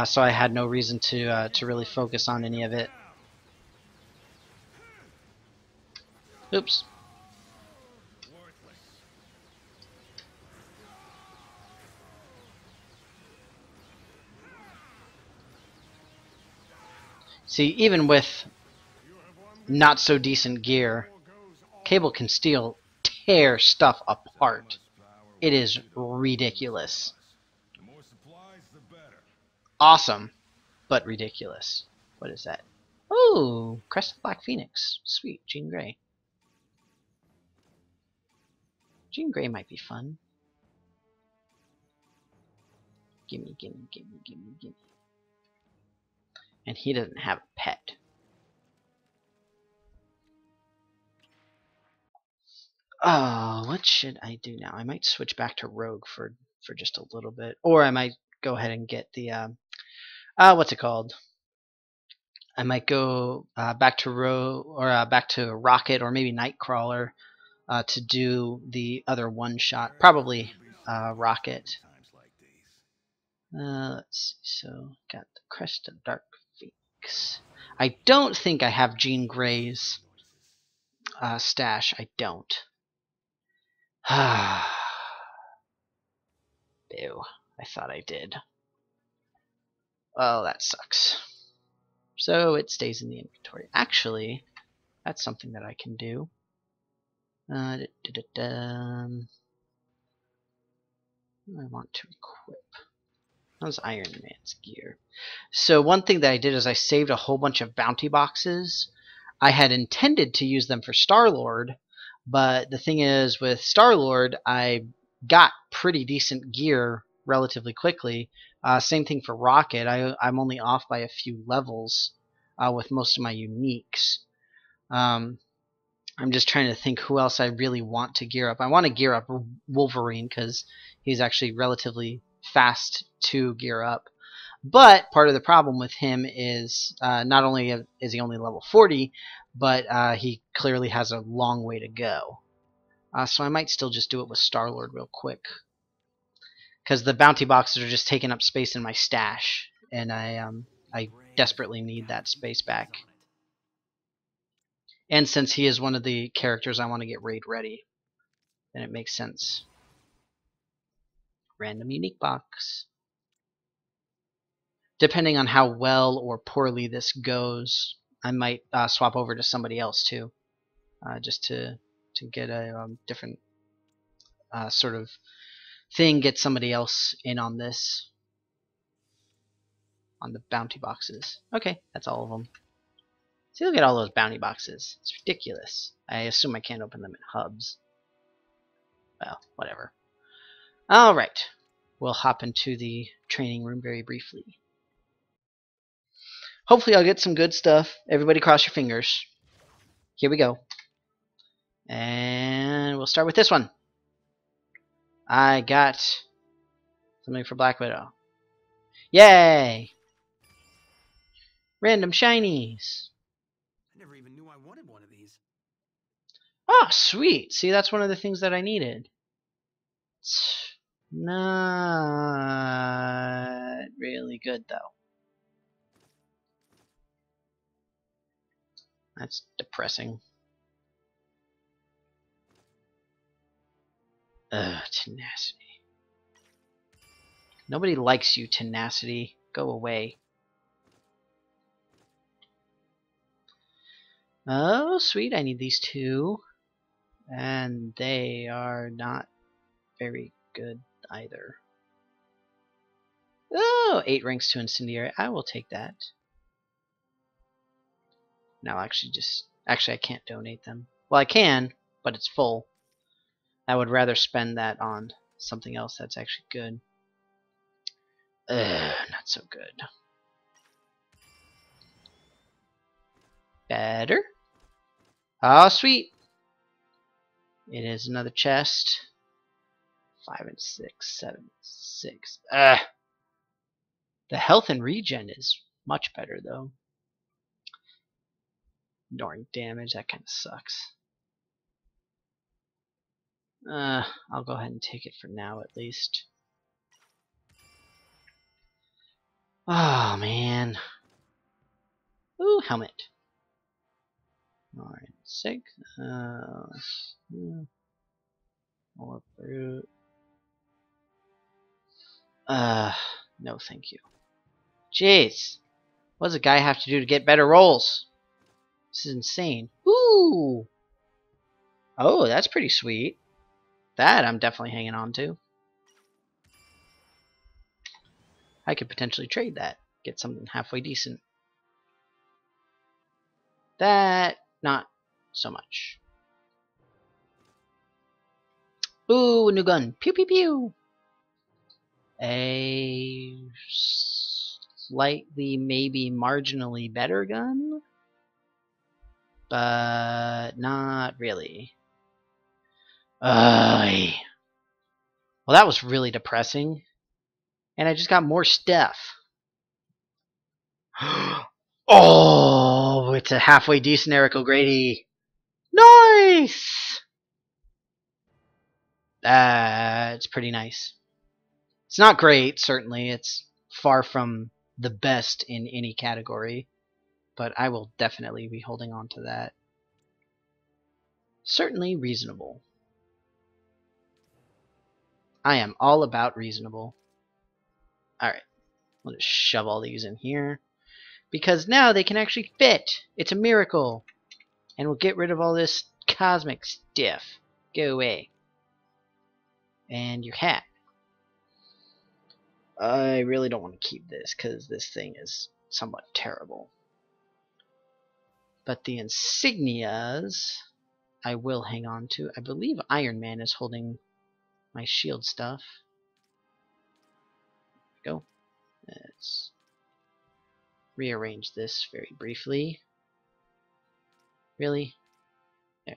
so I had no reason to really focus on any of it. Oops. See, even with not so decent gear, Cable can still tear stuff apart. It is ridiculous. awesome, but ridiculous. What is that? Oh, Crested Black Phoenix. Sweet, Jean Grey. Jean Grey might be fun. Gimme, gimme, gimme, gimme, gimme. And he doesn't have a pet. Oh, what should I do now? I might switch back to Rogue for just a little bit. Or I might go ahead and get the, what's it called? I might go back to Rogue, or back to Rocket, or maybe Nightcrawler to do the other one-shot. Probably Rocket. Let's see, so got the Crest of Dark Phoenix. I don't think I have Jean Grey's stash. I don't. Ew, I thought I did. Well, that sucks. So it stays in the inventory. Actually, that's something that I can do. I want to equip. How's Iron Man's gear? So one thing that I did is I saved a whole bunch of bounty boxes. I had intended to use them for Star-Lord, but the thing is with Star-Lord, I got pretty decent gear relatively quickly. Same thing for Rocket. I'm only off by a few levels with most of my uniques. I'm just trying to think who else I really want to gear up. I want to gear up Wolverine because he's actually relatively fast to gear up. But part of the problem with him is not only is he only level 40, but he clearly has a long way to go. So I might still just do it with Star-Lord real quick. Because the bounty boxes are just taking up space in my stash. And I desperately need that space back. And since he is one of the characters I want to get raid ready, then it makes sense. Random unique box. Depending on how well or poorly this goes, I might swap over to somebody else too, just to get a different sort of thing. Get somebody else in on this, on the bounty boxes. Okay, that's all of them. See, look at all those bounty boxes. It's ridiculous. I assume I can't open them in hubs. Well, whatever. Alright. We'll hop into the training room very briefly. Hopefully I'll get some good stuff. Everybody cross your fingers. Here we go. And we'll start with this one. I got something for Black Widow. Yay! Random shinies. I never even knew I wanted one of these. Oh, sweet. See, that's one of the things that I needed. It's not really good, though. That's depressing. Tenacity. Nobody likes you, Tenacity. Go away. Oh, sweet. I need these two. And they are not very good either. Oh, 8 ranks to Incendiary. I will take that. No, actually I can't donate them. Well, I can, but it's full. I would rather spend that on something else that's actually good. Not so good. Better. Oh, sweet. It is another chest. 5 and 6, 7, 6. The health and regen is much better, though. Ignoring damage, that kind of sucks. I'll go ahead and take it for now, at least. Oh, man. Ooh, helmet. Alright, 6. More brute. No thank you. Jeez. What does a guy have to do to get better rolls? This is insane. Ooh! Oh, that's pretty sweet. That I'm definitely hanging on to. I could potentially trade that. Get something halfway decent. That, not so much. Ooh, a new gun. Pew pew pew. A slightly, maybe marginally better gun, but not really. Well, that was really depressing. And I just got more stuff. Oh, it's a halfway decent Eric O'Grady. Nice! That's pretty nice. It's not great, certainly. It's far from the best in any category. But I will definitely be holding on to that. Certainly reasonable. I am all about reasonable. Alright, we'll just shove all these in here. Because now they can actually fit! It's a miracle! And we'll get rid of all this cosmic stuff. Go away. And your hat. I really don't want to keep this because this thing is somewhat terrible. But the insignias I will hang on to. I believe Iron Man is holding my shield stuff. There we go. Let's rearrange this very briefly. Really? There.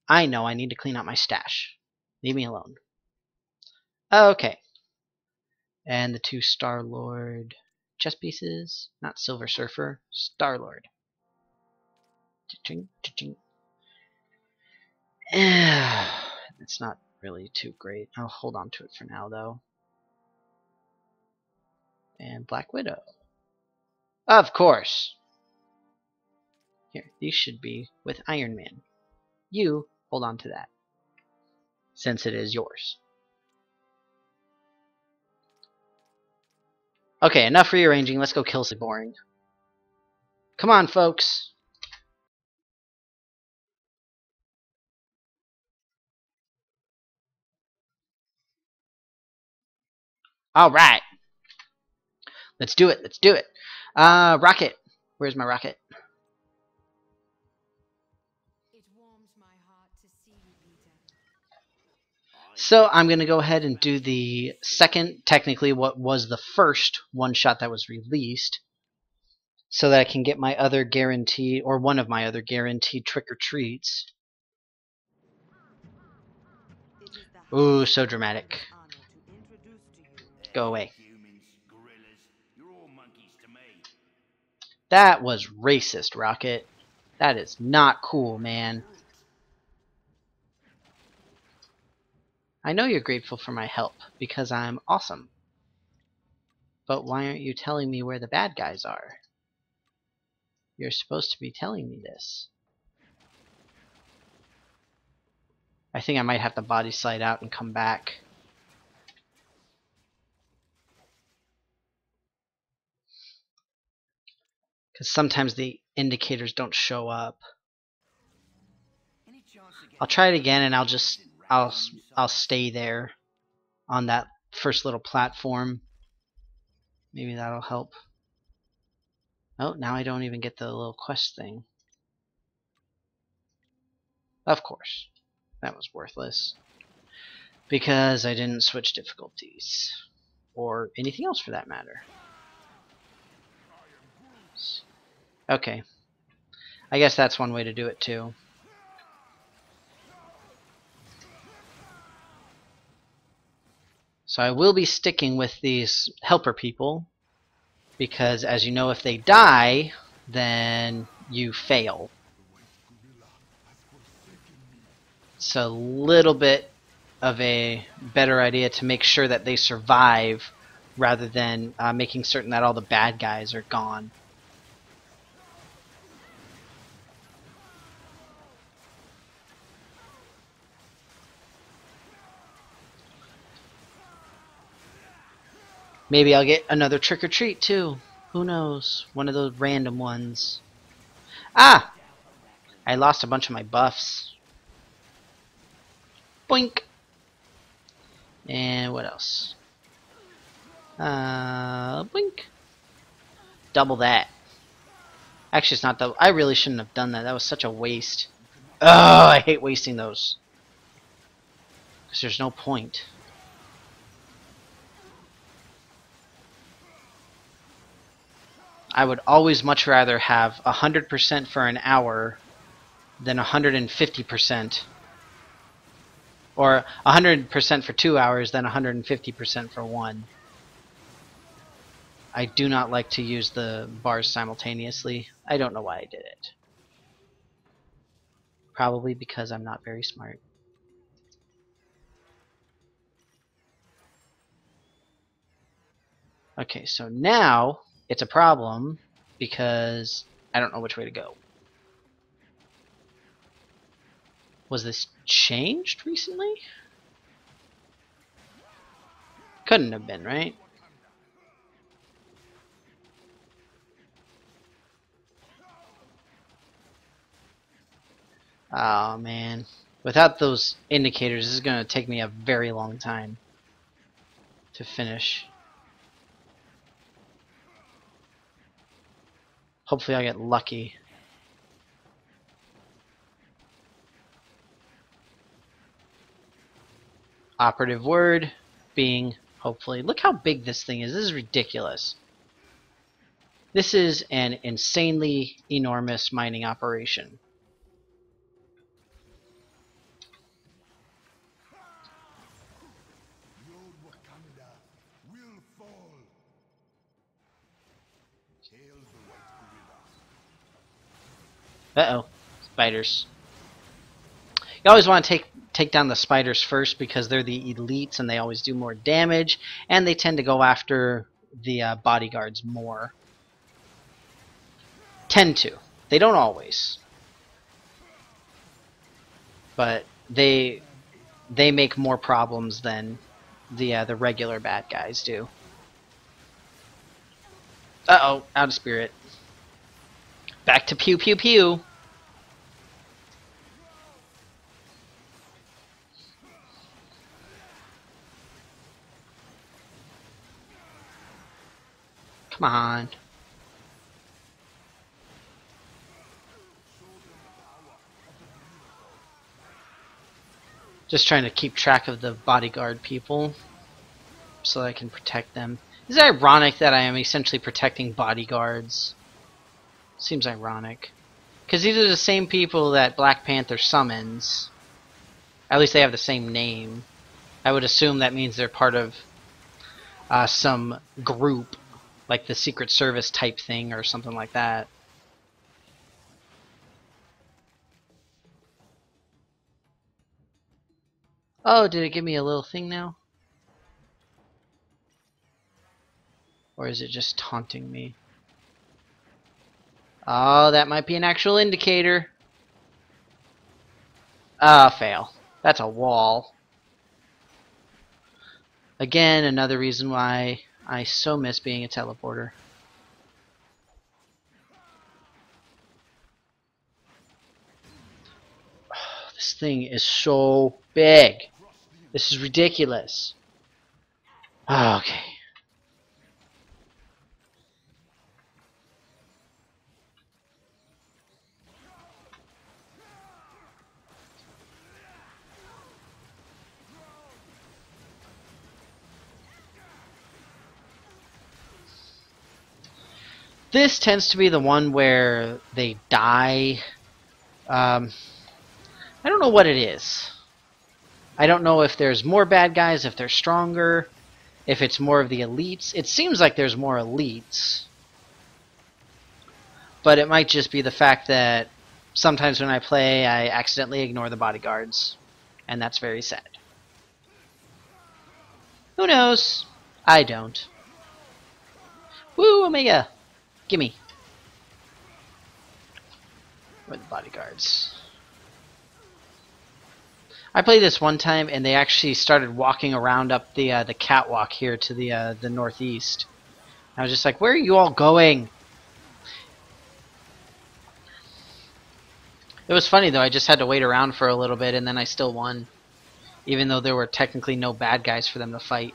I know I need to clean out my stash. Leave me alone. Okay. And the two Star-Lord chess pieces. Not Silver Surfer. Star-Lord. Cha-ching, cha-ching. It's not really too great. I'll hold on to it for now, though. And Black Widow. Of course! Here, these should be with Iron Man. You hold on to that, since it is yours. Okay, enough rearranging. Let's go kill some boring. Come on, folks. Alright. Let's do it. Let's do it. Rocket. Where's my rocket? It warms my heart to see you, Peter. So I'm going to go ahead and do the second, technically what was the first one-shot that was released, so that I can get my other guaranteed, or one of my other guaranteed trick-or-treats. Ooh, so dramatic. Go away. That was racist, Rocket. That is not cool, man. I know you're grateful for my help, because I'm awesome. But why aren't you telling me where the bad guys are? You're supposed to be telling me this. I think I might have to body slide out and come back. Because sometimes the indicators don't show up. I'll try it again, and I'll stay there on that first little platform. Maybe that'll help. Oh, now I don't even get the little quest thing. Of course. That was worthless. Because I didn't switch difficulties. Or anything else for that matter. Okay. I guess that's one way to do it too. So I will be sticking with these helper people, because as you know, if they die, then you fail. It's a little bit of a better idea to make sure that they survive rather than making certain that all the bad guys are gone. Maybe I'll get another trick-or-treat too. Who knows? One of those random ones. Ah! I lost a bunch of my buffs. Boink. And what else? Boink. Double that. Actually, it's not double. I really shouldn't have done that. That was such a waste. Oh, I hate wasting those. Because there's no point. I would always much rather have 100% for an hour than 150%. Or 100% for 2 hours than 150% for 1. I do not like to use the bars simultaneously. I don't know why I did it. Probably because I'm not very smart. Okay, so now it's a problem because I don't know which way to go. Was this changed recently? Couldn't have been, right? Oh man. Without those indicators, this is going to take me a very long time to finish. Hopefully I get lucky. Operative word being hopefully. Look how big this thing is. This is ridiculous. This is an insanely enormous mining operation. The old Wakanda will fall. Hail the white gorilla. Uh-oh. Spiders. You always want to take down the spiders first because they're the elites and they always do more damage, and they tend to go after the bodyguards more. Tend to. They don't always. But they make more problems than the regular bad guys do. Uh-oh, out of spirit. Back to pew pew pew. Come on. Just trying to keep track of the bodyguard people so I can protect them. Is it ironic that I am essentially protecting bodyguards? Seems ironic. Because these are the same people that Black Panther summons. At least they have the same name. I would assume that means they're part of some group, like the Secret Service type thing or something like that. Oh, did it give me a little thing now? Or is it just taunting me? Oh, that might be an actual indicator. Fail. That's a wall. Again, another reason why I so miss being a teleporter. Oh, this thing is so big. This is ridiculous. Oh, okay. This tends to be the one where they die. I don't know what it is. I don't know if there's more bad guys, if they're stronger, if it's more of the elites. It seems like there's more elites. But it might just be the fact that sometimes when I play, I accidentally ignore the bodyguards. And that's very sad. Who knows? I don't. Woo, Omega! Gimme. Where are the bodyguards? I played this one time, and they actually started walking around up the catwalk here to the northeast. I was just like, where are you all going? It was funny though. I just had to wait around for a little bit, and then I still won. even though there were technically no bad guys for them to fight.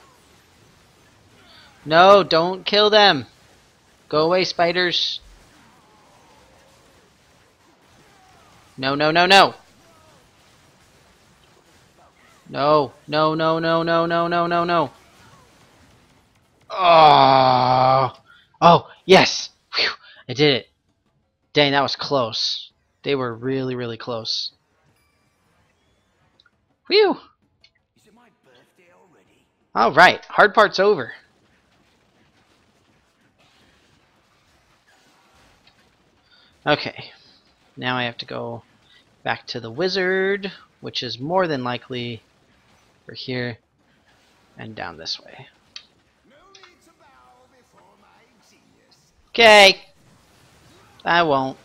No, don't kill them! Go away, spiders! No, no, no, no! No, no, no, no, no, no, no, no, no! Oh! Oh, yes! Whew, I did it. Dang, that was close. They were really, really close. Whew! Is it my birthday already? Alright, hard part's over. Okay, now I have to go back to the wizard, which is more than likely over here and down this way. No need to bow before my genius. Okay, I won't.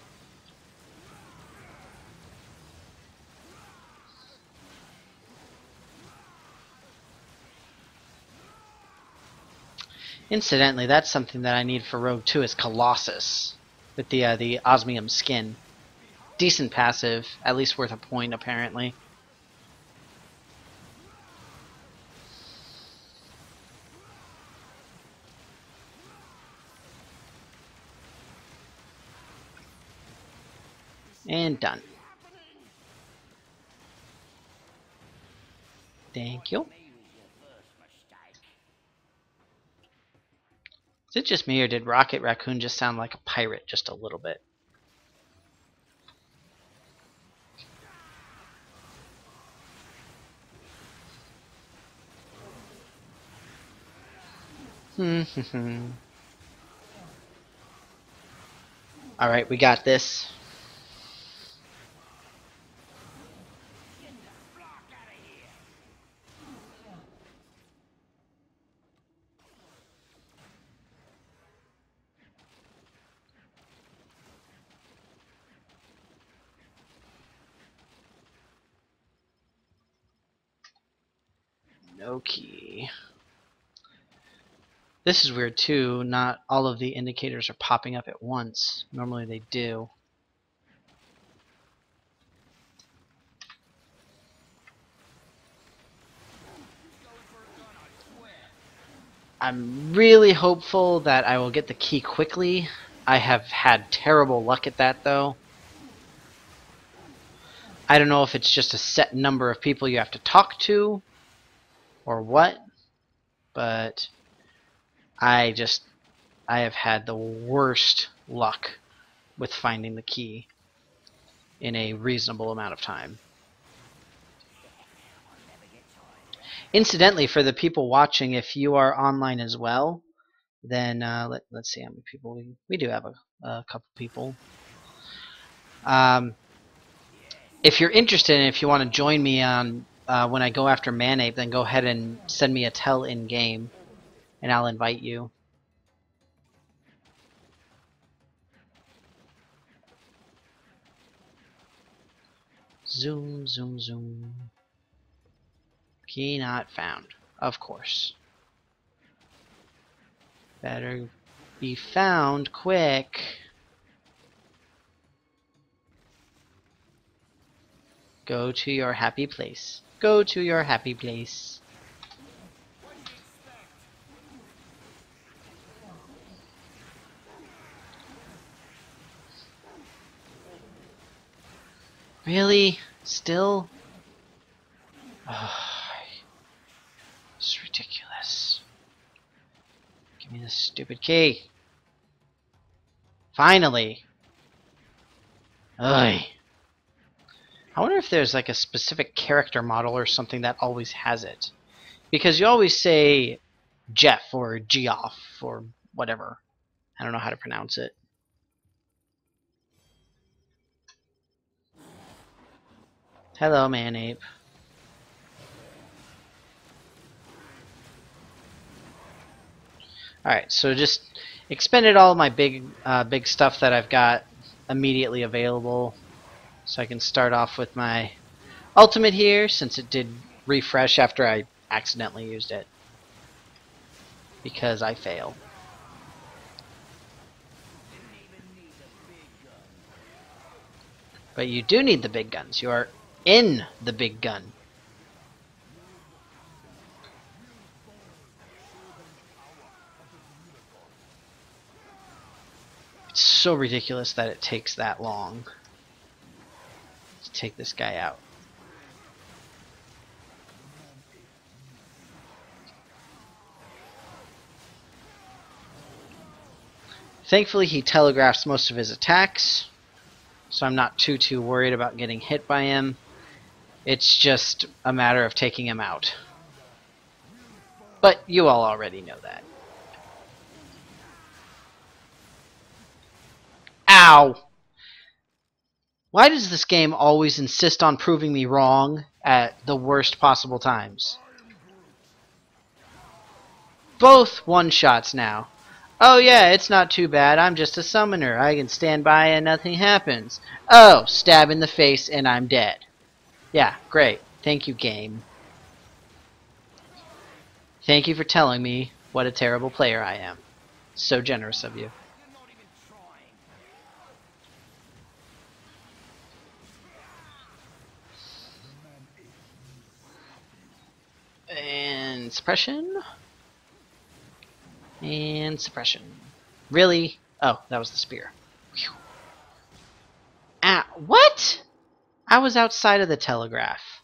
Incidentally, that's something that I need for Rogue 2 is Colossus with the osmium skin. Decent passive, at least worth a point apparently. And done. Thank you. Is it just me, or did Rocket Raccoon just sound like a pirate just a little bit? Alright, we got this. No key. This is weird too, not all of the indicators are popping up at once. Normally they do. I'm really hopeful that I will get the key quickly. I have had terrible luck at that though. I don't know if it's just a set number of people you have to talk to or what, but I have had the worst luck with finding the key in a reasonable amount of time. Incidentally, for the people watching, if you are online as well, then let's see how many people we do have a couple people. If you're interested and if you want to join me on when I go after Manape, then go ahead and send me a tell in game, and I'll invite you. Zoom, zoom, zoom. Key not found. Of course. Better be found quick. Go to your happy place. Go to your happy place. Really? Still? Oh, it's ridiculous. Give me this stupid key. Finally. Ugh. I wonder if there's like a specific character model or something that always has it. Because you always say Jeff or Geoff or whatever. I don't know how to pronounce it. Hello, Manape. Alright, so just expended all my big stuff that I've got immediately available. So I can start off with my ultimate here, since it did refresh after I accidentally used it. Because I fail. But you do need the big guns. You are in the big gun. so ridiculous that it takes that long to take this guy out. Thankfully, he telegraphs most of his attacks, so I'm not too worried about getting hit by him. It's just a matter of taking him out. But you all already know that. Ow! Why does this game always insist on proving me wrong at the worst possible times? Both one-shots now. Oh yeah, it's not too bad. I'm just a summoner. I can stand by and nothing happens. Oh, stab in the face and I'm dead. Yeah, great. Thank you, game. Thank you for telling me what a terrible player I am. So generous of you. And suppression. And suppression. Really? Oh, that was the spear. Whew. Ah, what? I was outside of the telegraph.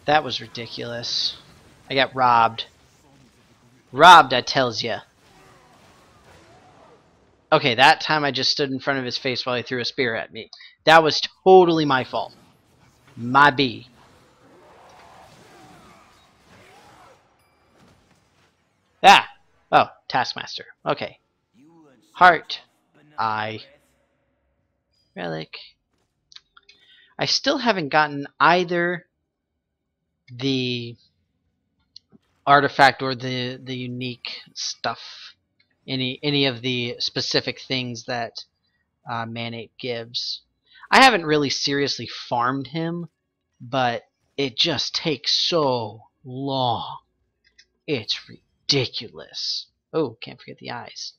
That was ridiculous. I got robbed. Robbed, I tells ya. Okay, that time I just stood in front of his face while he threw a spear at me. That was totally my fault. My B. Ah! Oh, Taskmaster. Okay. Heart. Eye. Relic. I still haven't gotten either the artifact or the unique stuff. Any of the specific things that Manape gives. I haven't really seriously farmed him, but it just takes so long. It's ridiculous. Oh, can't forget the eyes.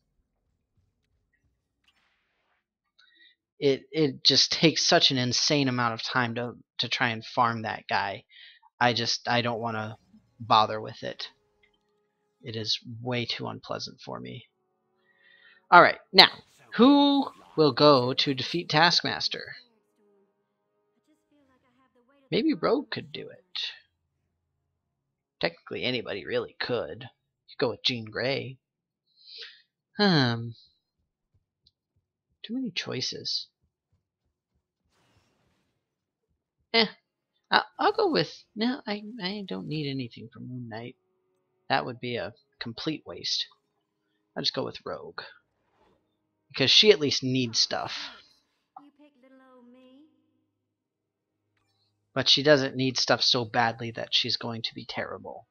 It just takes such an insane amount of time to try and farm that guy. I don't want to bother with it. It is way too unpleasant for me. Alright, now, who will go to defeat Taskmaster? Maybe Rogue could do it. Technically anybody really could. You could go with Jean Grey. Too many choices. I'll go with... No, I don't need anything from Moon Knight. That would be a complete waste. I'll just go with Rogue. Because she at least needs stuff. But she doesn't need stuff so badly that she's going to be terrible.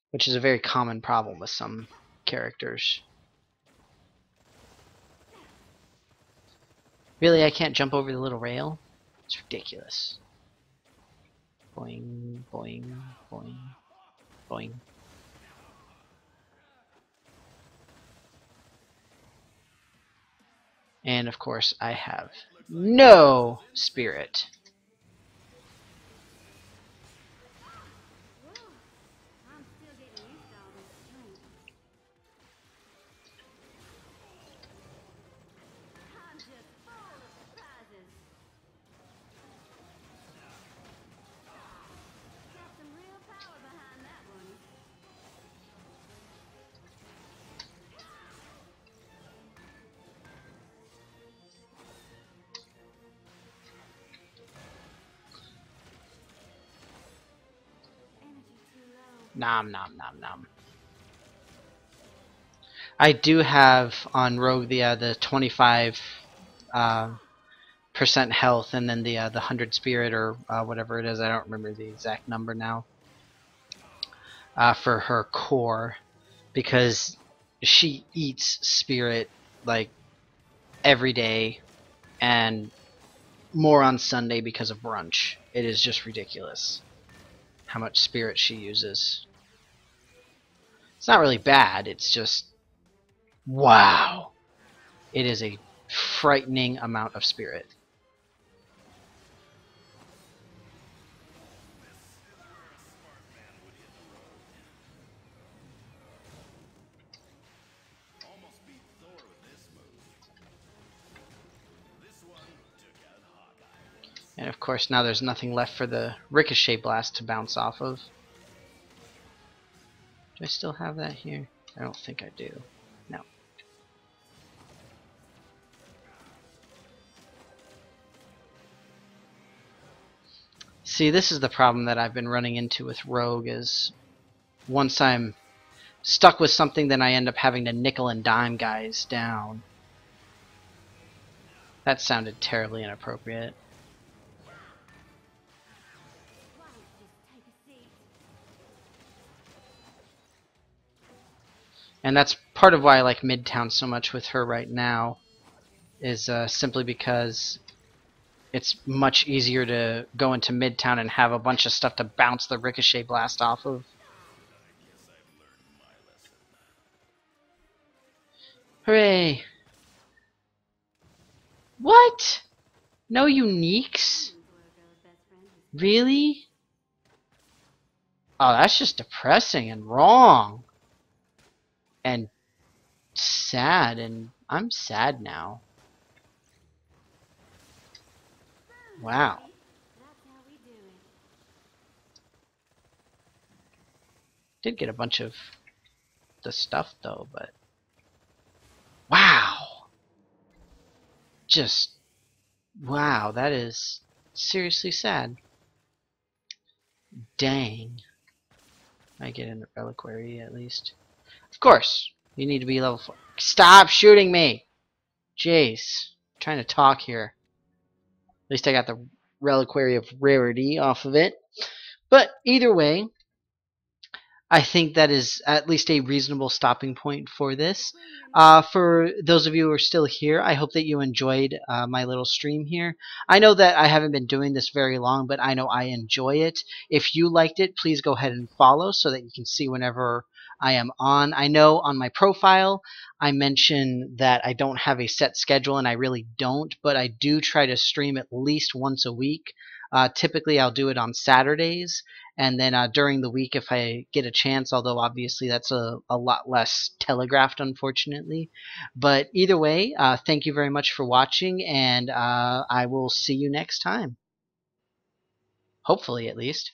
Which is a very common problem with some characters. Really, I can't jump over the little rail? It's ridiculous. Boing, boing, boing, boing. And of course, I have no spirit. Nom nom nom nom. I do have on Rogue the 25% health, and then the 100 spirit or whatever it is. I don't remember the exact number now. For her core, because she eats spirit like every day, and more on Sunday because of brunch. It is just ridiculous how much spirit she uses. It's not really bad, it's just wow. It is a frightening amount of spirit. And of course now there's nothing left for the Ricochet Blast to bounce off of. Do I still have that here? I don't think I do. No. See, this is the problem that I've been running into with Rogue, is once I'm stuck with something, then I end up having to nickel and dime guys down. That sounded terribly inappropriate. And that's part of why I like Midtown so much with her right now, is simply because it's much easier to go into Midtown and have a bunch of stuff to bounce the Ricochet Blast off of. Hooray! What? No uniques? Really? Oh, that's just depressing and wrong. And sad, and I'm sad now. Wow. Did get a bunch of the stuff though, but wow. Just wow, that is seriously sad. Dang. I get in the reliquary at least. Of course, you need to be level 4. Stop shooting me! Jeez. I'm trying to talk here. At least I got the reliquary of rarity off of it. But either way, I think that is at least a reasonable stopping point for this. For those of you who are still here, I hope that you enjoyed my little stream here. I know that I haven't been doing this very long, but I know I enjoy it. If you liked it, please go ahead and follow so that you can see whenever I am on. I know on my profile I mention that I don't have a set schedule, and I really don't, but I do try to stream at least once a week. Typically I'll do it on Saturdays, and then during the week if I get a chance, although obviously that's a lot less telegraphed, unfortunately. But either way, thank you very much for watching, and I will see you next time. Hopefully, at least.